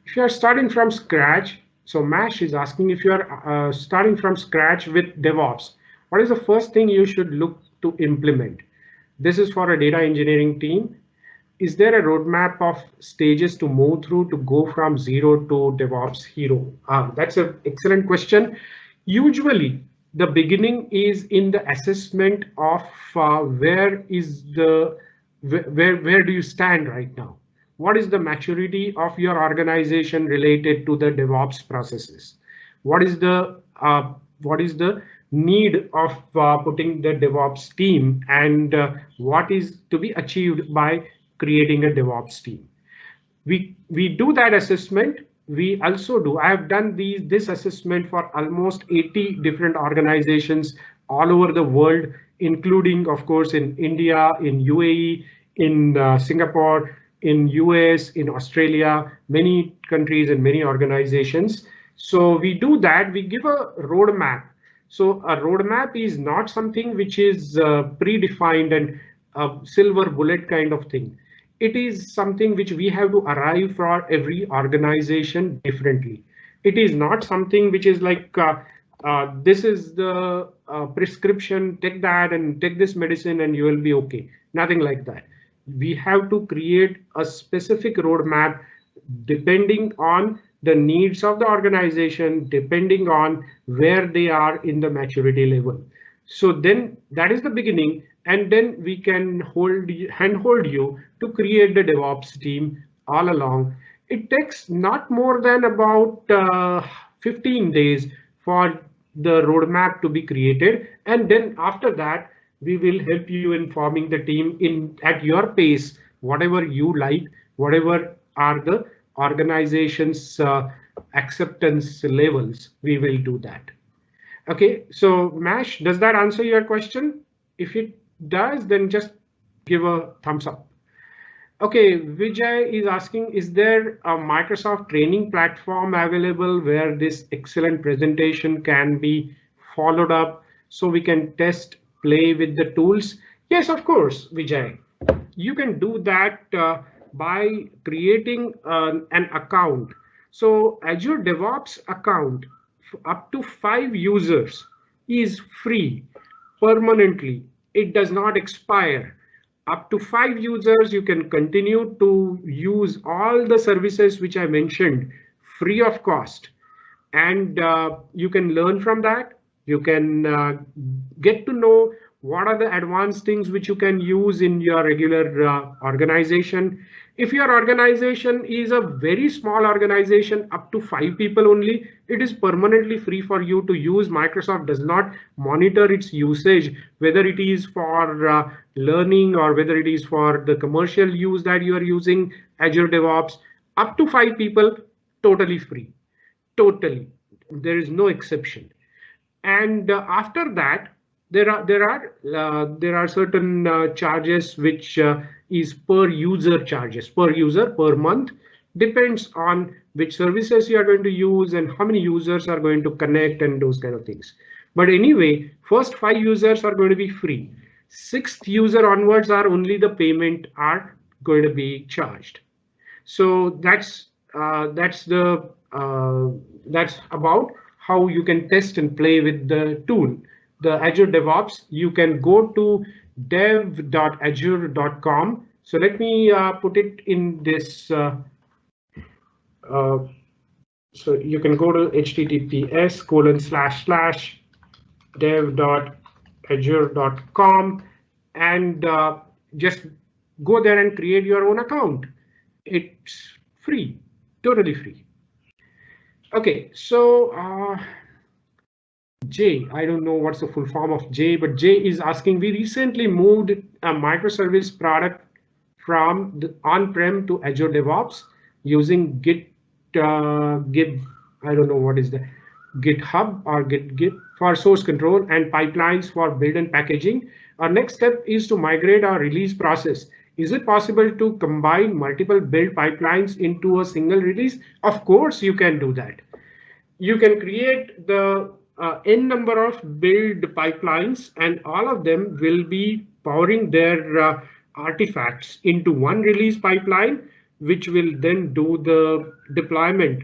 If you are starting from scratch, so MASH is asking if you are starting from scratch with DevOps, what is the first thing you should look to implement? This is for a data engineering team. Is there a roadmap of stages to move through to go from zero to DevOps hero? That's an excellent question. Usually, the beginning is in the assessment of where do you stand right now? What is the maturity of your organization related to the DevOps processes? What is the need of putting the DevOps team, and what is to be achieved by creating a DevOps team? We do that assessment. We also do. I have done this assessment for almost 80 different organizations all over the world, including, of course, in India, in UAE, in Singapore, in US, in Australia, many countries and many organizations. So we do that. We give a roadmap. So a roadmap is not something which is predefined and a silver bullet kind of thing. It is something which we have to arrive for every organization differently. It is not something which is like this is the prescription, take that and take this medicine and you will be okay. Nothing like that. We have to create a specific roadmap depending on the needs of the organization, depending on where they are in the maturity level. So then that is the beginning, and then we can handhold you to create the DevOps team all along. It takes not more than about 15 days for the roadmap to be created, and then after that we will help you in forming the team at your pace, whatever you like, whatever are the organization's acceptance levels, we will do that. Okay, so Mash, does that answer your question? If it does, then just give a thumbs up. Okay, Vijay is asking, is there a Microsoft training platform available where this excellent presentation can be followed up so we can test, play with the tools? Yes, of course, Vijay. You can do that by creating an account. So Azure DevOps account up to 5 users is free permanently. It does not expire. Up to 5 users, you can continue to use all the services which I mentioned free of cost. And you can learn from that. You can get to know what are the advanced things which you can use in your regular organization. If your organization is a very small organization, up to 5 people only, it is permanently free for you to use. Microsoft does not monitor its usage, whether it is for learning or whether it is for the commercial use that you are using Azure DevOps. Up to 5 people, totally free. Totally. There is no exception. And after that, there are certain charges which is per user charges, per user per month, depends on which services you are going to use and how many users are going to connect and those kind of things. But anyway, first 5 users are going to be free. 6th user onwards are only the payment are going to be charged. So that's about how you can test and play with the tool. The Azure DevOps, you can go to dev.azure.com. So let me put it in this. So you can go to https://dev.azure.com and just go there and create your own account. It's free, totally free. Okay, so Jay, I don't know what's the full form of Jay, but Jay is asking, we recently moved a microservice product from the on-prem to Azure DevOps using Git, I don't know what is the GitHub or Git for source control and pipelines for build and packaging. Our next step is to migrate our release process. Is it possible to combine multiple build pipelines into a single release? Of course, you can do that. You can create the n number of build pipelines, and all of them will be powering their artifacts into one release pipeline, which will then do the deployment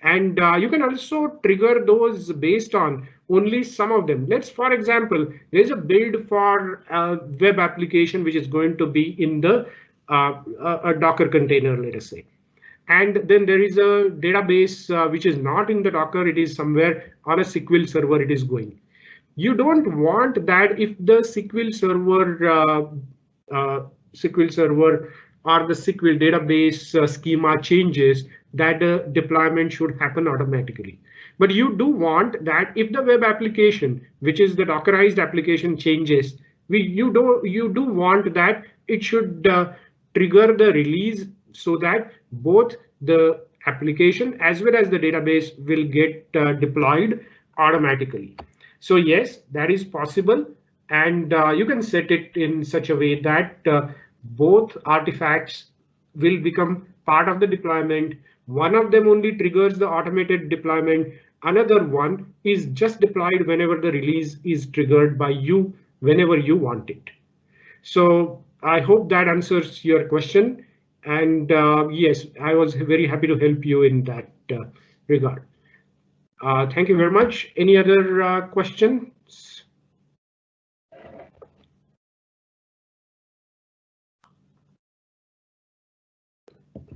And you can also trigger those based on only some of them. Let's, for example, there's a build for a web application which is going to be in the a Docker container, let us say. And then there is a database which is not in the Docker, it is somewhere on a SQL server it is going. You don't want that if the SQL server or the SQL database schema changes, that deployment should happen automatically. But you do want that if the web application, which is the Dockerized application, changes, you do want that it should trigger the release so that both the application as well as the database will get deployed automatically. So yes, that is possible, and you can set it in such a way that both artifacts will become part of the deployment. One of them only triggers the automated deployment. Another one is just deployed whenever the release is triggered by you, whenever you want it. So I hope that answers your question. And yes, I was very happy to help you in that regard. Thank you very much. Any other questions?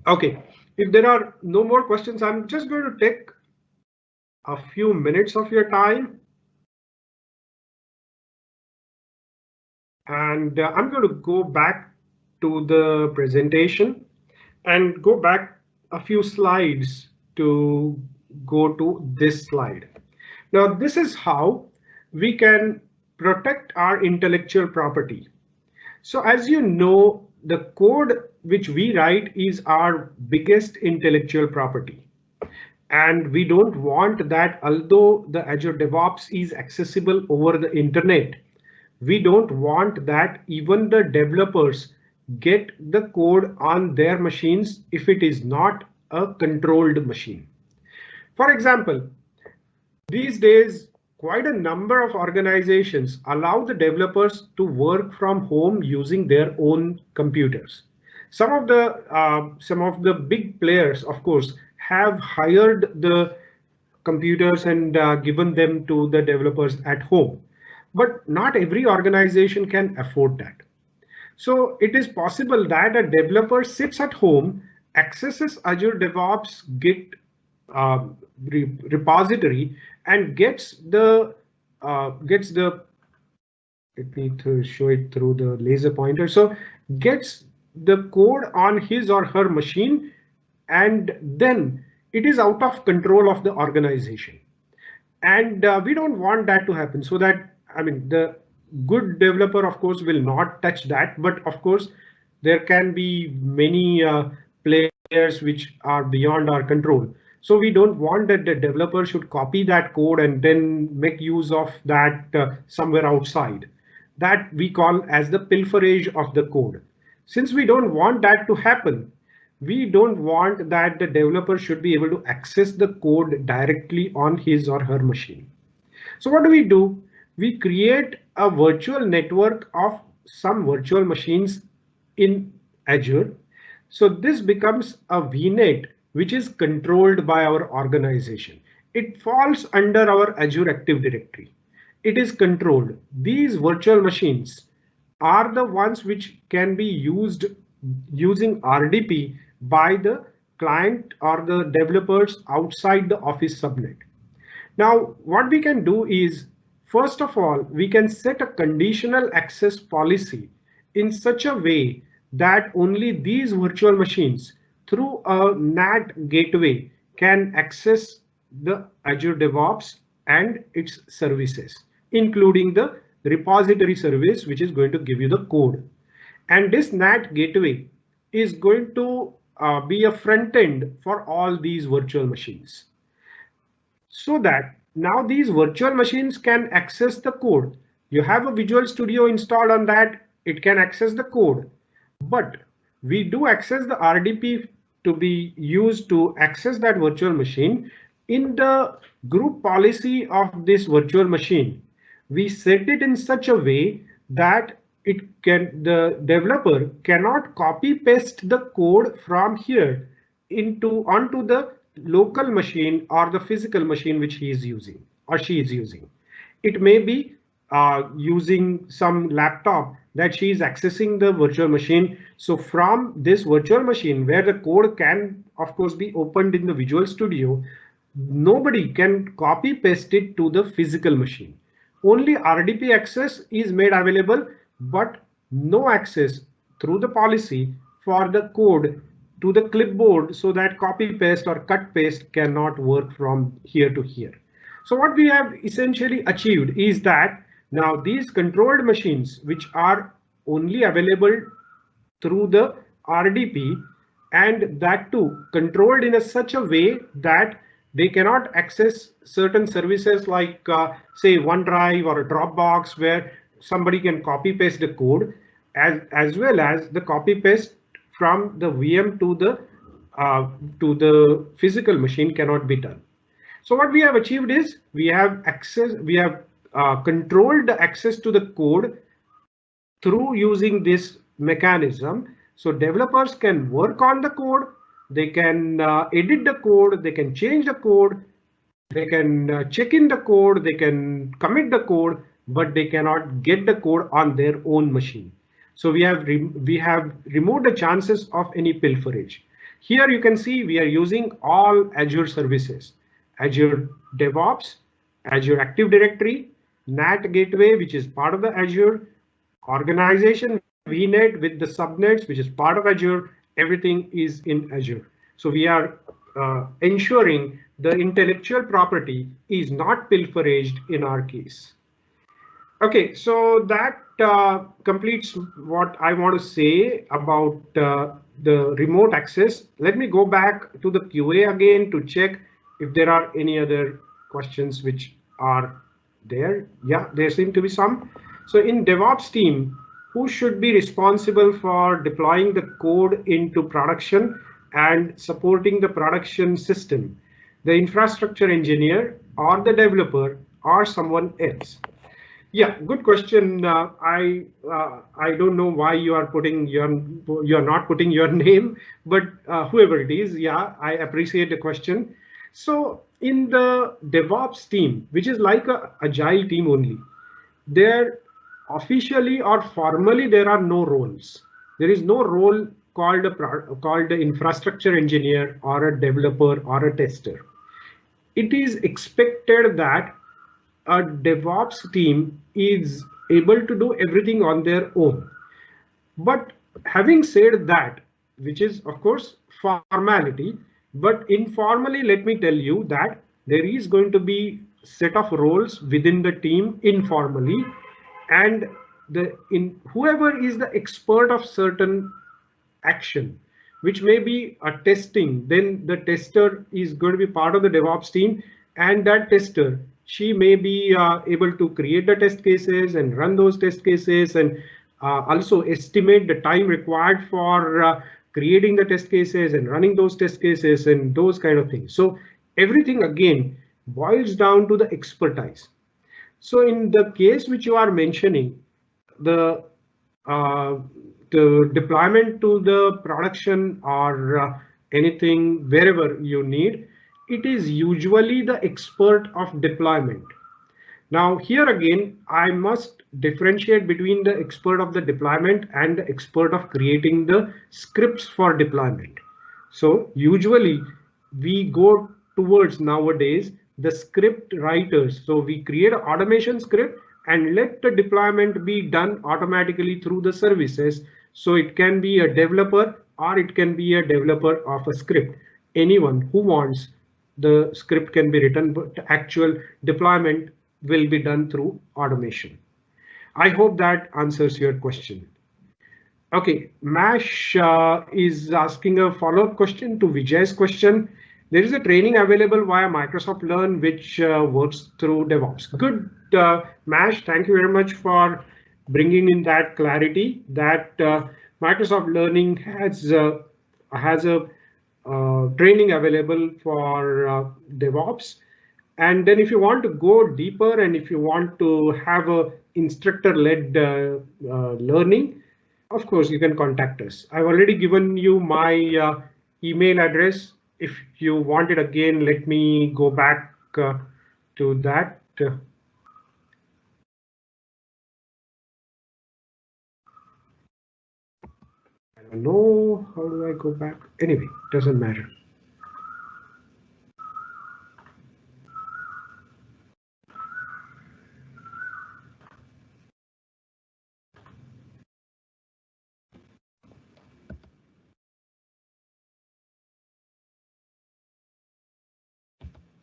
Okay, if there are no more questions, I'm just going to take a few minutes of your time. And I'm going to go back to the presentation and go back a few slides to go to this slide. Now, this is how we can protect our intellectual property. So as you know, the code which we write is our biggest intellectual property. And we don't want that, although the Azure DevOps is accessible over the internet, we don't want that even the developers get the code on their machines if it is not a controlled machine. For example, these days, quite a number of organizations allow the developers to work from home using their own computers. Some of the big players, of course, have hired the computers and given them to the developers at home. But not every organization can afford that. So it is possible that a developer sits at home, accesses Azure DevOps Git repository, and gets the let me show it through the laser pointer. So gets the code on his or her machine, and then it is out of control of the organization. And we don't want that to happen, so that, I mean, the good developer, of course, will not touch that. But of course, there can be many players which are beyond our control. So we don't want that the developer should copy that code and then make use of that somewhere outside. That we call as the pilferage of the code. Since we don't want that to happen, we don't want that the developer should be able to access the code directly on his or her machine. So what do? We create a virtual network of some virtual machines in Azure. So this becomes a VNet which is controlled by our organization. It falls under our Azure Active Directory. It is controlled. These virtual machines are the ones which can be used using RDP by the client or the developers outside the Office subnet. Now, what we can do is, first of all, we can set a conditional access policy in such a way that only these virtual machines through a NAT gateway can access the Azure DevOps and its services, including the repository service, which is going to give you the code. And this NAT gateway is going to be a front end for all these virtual machines. So that now these virtual machines can access the code. You have a Visual Studio installed on that, it can access the code. But we do access the RDP to be used to access that virtual machine. In the group policy of this virtual machine, we set it in such a way that the developer cannot copy paste the code from here onto the local machine or the physical machine which he is using or she is using. It may be using some laptop that she is accessing the virtual machine. So from this virtual machine where the code can of course be opened in the Visual Studio, nobody can copy paste it to the physical machine. Only RDP access is made available, but no access through the policy for the code to the clipboard, so that copy paste or cut paste cannot work from here to here. So what we have essentially achieved is that now these controlled machines, which are only available through the RDP, and that too controlled in such a way that they cannot access certain services like say OneDrive or a Dropbox, where somebody can copy paste the code, as well as the copy paste from the VM to the physical machine cannot be done. So what we have achieved is we have controlled the access to the code through using this mechanism. So developers can work on the code, they can edit the code, they can change the code, they can check in the code, they can commit the code, but they cannot get the code on their own machine. So we have removed the chances of any pilferage. Here you can see we are using all Azure services: Azure DevOps, Azure Active Directory, NAT Gateway, which is part of the Azure, organization VNet with the subnets, which is part of Azure. Everything is in Azure. So we are ensuring the intellectual property is not pilferaged in our case. Okay, so that completes what I want to say about the remote access. Let me go back to the QA again to check if there are any other questions which are there. Yeah, there seem to be some. So in DevOps team, who should be responsible for deploying the code into production and supporting the production system? The infrastructure engineer or the developer or someone else? Yeah, good question. I don't know why you're not putting your name, but whoever it is, yeah, I appreciate the question. So in the DevOps team, which is like a agile team only, there officially or formally there are no roles. There is no role called the infrastructure engineer or a developer or a tester. It is expected that a DevOps team is able to do everything on their own. But having said that, which is of course formality, but informally, let me tell you that there is going to be set of roles within the team informally, and whoever is the expert of certain action, which may be a testing, then the tester is going to be part of the DevOps team, and that tester, she may be able to create the test cases and run those test cases, and also estimate the time required for creating the test cases and running those test cases and those kind of things. So everything again boils down to the expertise. So in the case which you are mentioning, the deployment to the production or anything wherever you need, it is usually the expert of deployment. Now here again, I must differentiate between the expert of the deployment and the expert of creating the scripts for deployment. So usually we go towards nowadays the script writers. So we create an automation script and let the deployment be done automatically through the services. So it can be a developer or it can be a developer of a script. Anyone who wants the script can be written, but the actual deployment will be done through automation. I hope that answers your question. Okay, Mash is asking a follow-up question to Vijay's question. There is a training available via Microsoft Learn, which works through DevOps. Good, Mash, thank you very much for bringing in that clarity that Microsoft Learning has a training available for DevOps. And then if you want to go deeper and if you want to have a instructor-led learning, of course, you can contact us. I've already given you my email address if you want it again, let me go back to that. I don't know, how do I go back? Anyway, doesn't matter.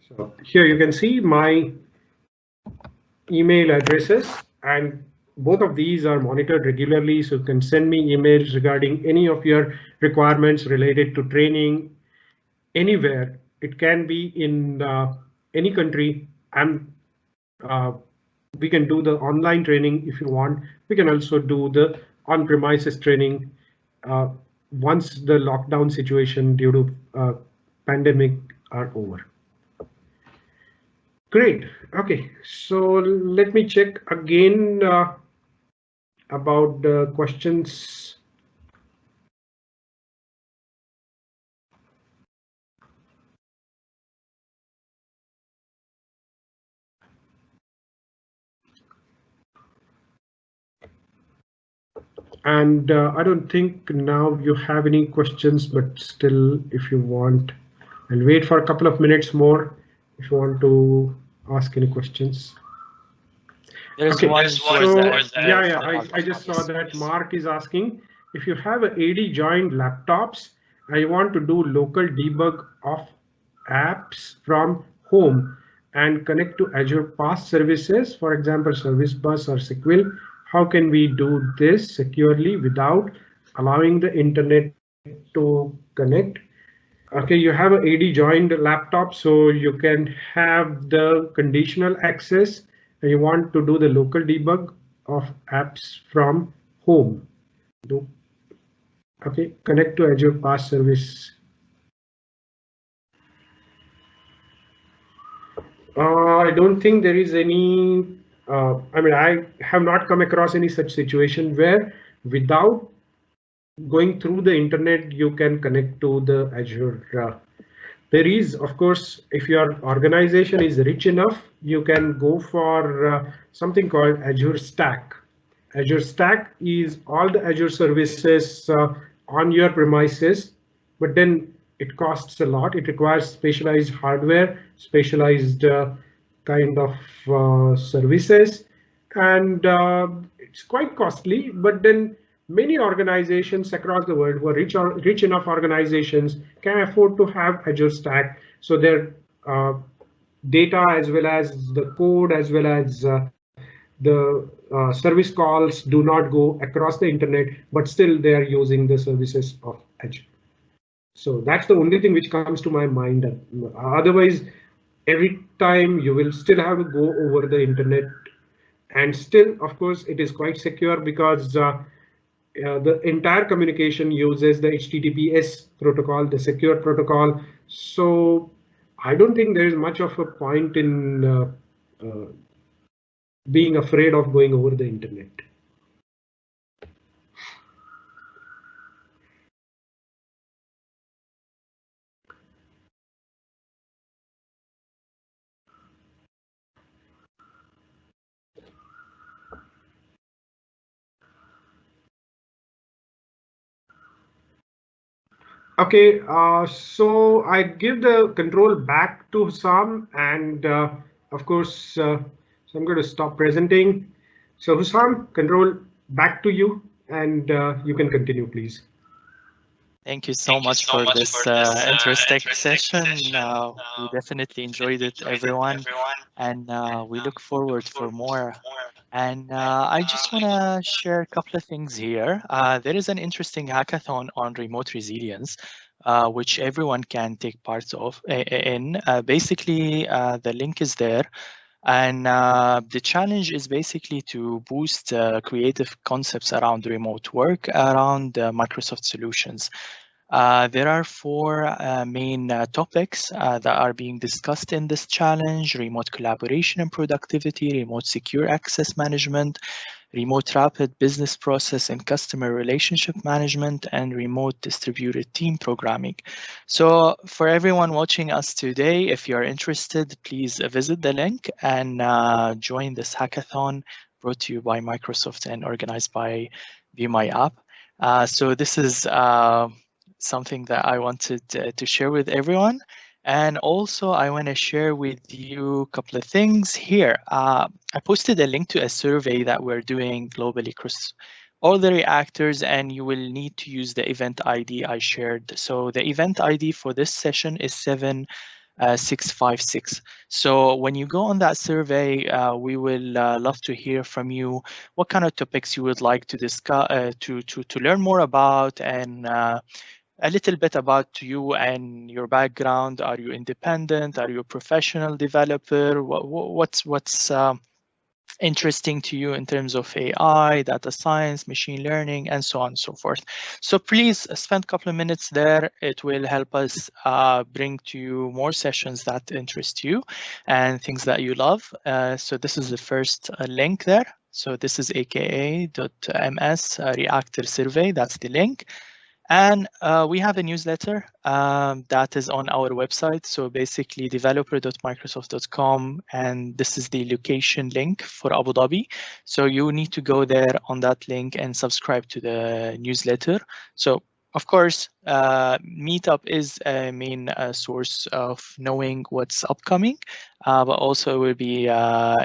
So here you can see my email addresses, and both of these are monitored regularly, so you can send me emails regarding any of your requirements related to training anywhere. It can be in any country, and we can do the online training if you want. We can also do the on-premises training once the lockdown situation due to pandemic are over. Great. Okay, so let me check again about the questions. And I don't think now you have any questions, but still, if you want, I'll wait for a couple of minutes more if you want to ask any questions. There's Okay, one so I just saw that Mark is asking if you have a AD joined laptops, I want to do local debug of apps from home and connect to Azure PaaS services, for example, Service Bus or SQL. How can we do this securely without allowing the internet to connect? Okay, you have an AD joined laptop, so you can have the conditional access, and you want to do the local debug of apps from home. Okay, connect to Azure PaaS service. I don't think there is any, I mean, I have not come across any such situation where without going through the internet, you can connect to the Azure. There is, of course, if your organization is rich enough, you can go for something called Azure Stack. Azure Stack is all the Azure services on your premises, but then it costs a lot. It requires specialized hardware, specialized kind of services, and it's quite costly. But then many organizations across the world who are rich enough organizations can afford to have Azure Stack, so their data as well as the code as well as the service calls do not go across the internet, but still they are using the services of Azure. So that's the only thing which comes to my mind. Otherwise, every time you will still have to go over the internet, and still, of course, it is quite secure because the entire communication uses the HTTPS protocol, the secure protocol. So I don't think there is much of a point in being afraid of going over the internet. Okay, so I give the control back to Hussam, and of course, so I'm going to stop presenting. So Hussam, control back to you, and you can continue, please. Thank you so much for this interesting session. We definitely enjoyed it, everyone, and we look forward for more. And I just want to share a couple of things here. There is an interesting hackathon on remote resilience, which everyone can take part of in. Basically, the link is there. And the challenge is basically to boost creative concepts around remote work, around Microsoft solutions. There are four main topics that are being discussed in this challenge: remote collaboration and productivity, remote secure access management, remote rapid business process and customer relationship management, and remote distributed team programming. So for everyone watching us today, if you're interested, please visit the link and join this hackathon brought to you by Microsoft and organized by Be My App. So this is something that I wanted to share with everyone. And also, I want to share with you a couple of things here. I posted a link to a survey that we're doing globally across all the reactors, and you will need to use the event ID I shared. So the event ID for this session is 7656. So when you go on that survey, we will love to hear from you what kind of topics you would like to discuss, to learn more about, and a little bit about you and your background. Are you independent? Are you a professional developer? What's interesting to you in terms of AI, data science, machine learning, and so on and so forth. So please spend a couple of minutes there. It will help us bring to you more sessions that interest you and things that you love. So this is the first link there. So this is aka.ms Reactor survey. That's the link. And we have a newsletter that is on our website. So basically developer.microsoft.com, and this is the location link for Abu Dhabi. So you need to go there on that link and subscribe to the newsletter. So of course, Meetup is a main source of knowing what's upcoming, but also it will be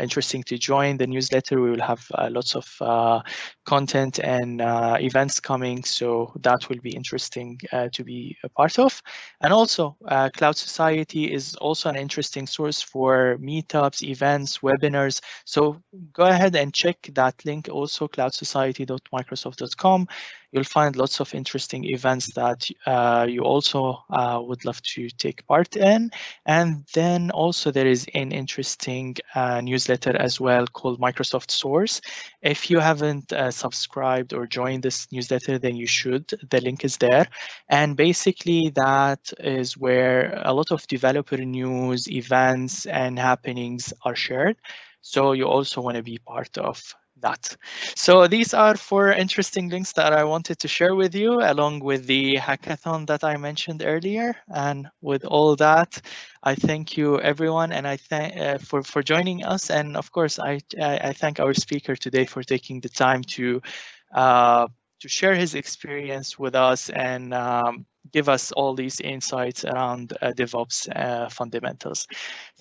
interesting to join the newsletter. We will have lots of content and events coming, so that will be interesting to be a part of. And also, Cloud Society is also an interesting source for meetups, events, webinars. So go ahead and check that link also, cloudsociety.microsoft.com. You'll find lots of interesting events that you also would love to take part in. And then also there is an interesting newsletter as well called Microsoft Source. If you haven't subscribed or joined this newsletter, then you should. The link is there. And basically that is where a lot of developer news, events, and happenings are shared. So you also want to be part of that. So these are four interesting links that I wanted to share with you, along with the hackathon that I mentioned earlier. And with all that, I thank you, everyone, and I thank for joining us. And of course, I thank our speaker today for taking the time to share his experience with us and give us all these insights around DevOps fundamentals.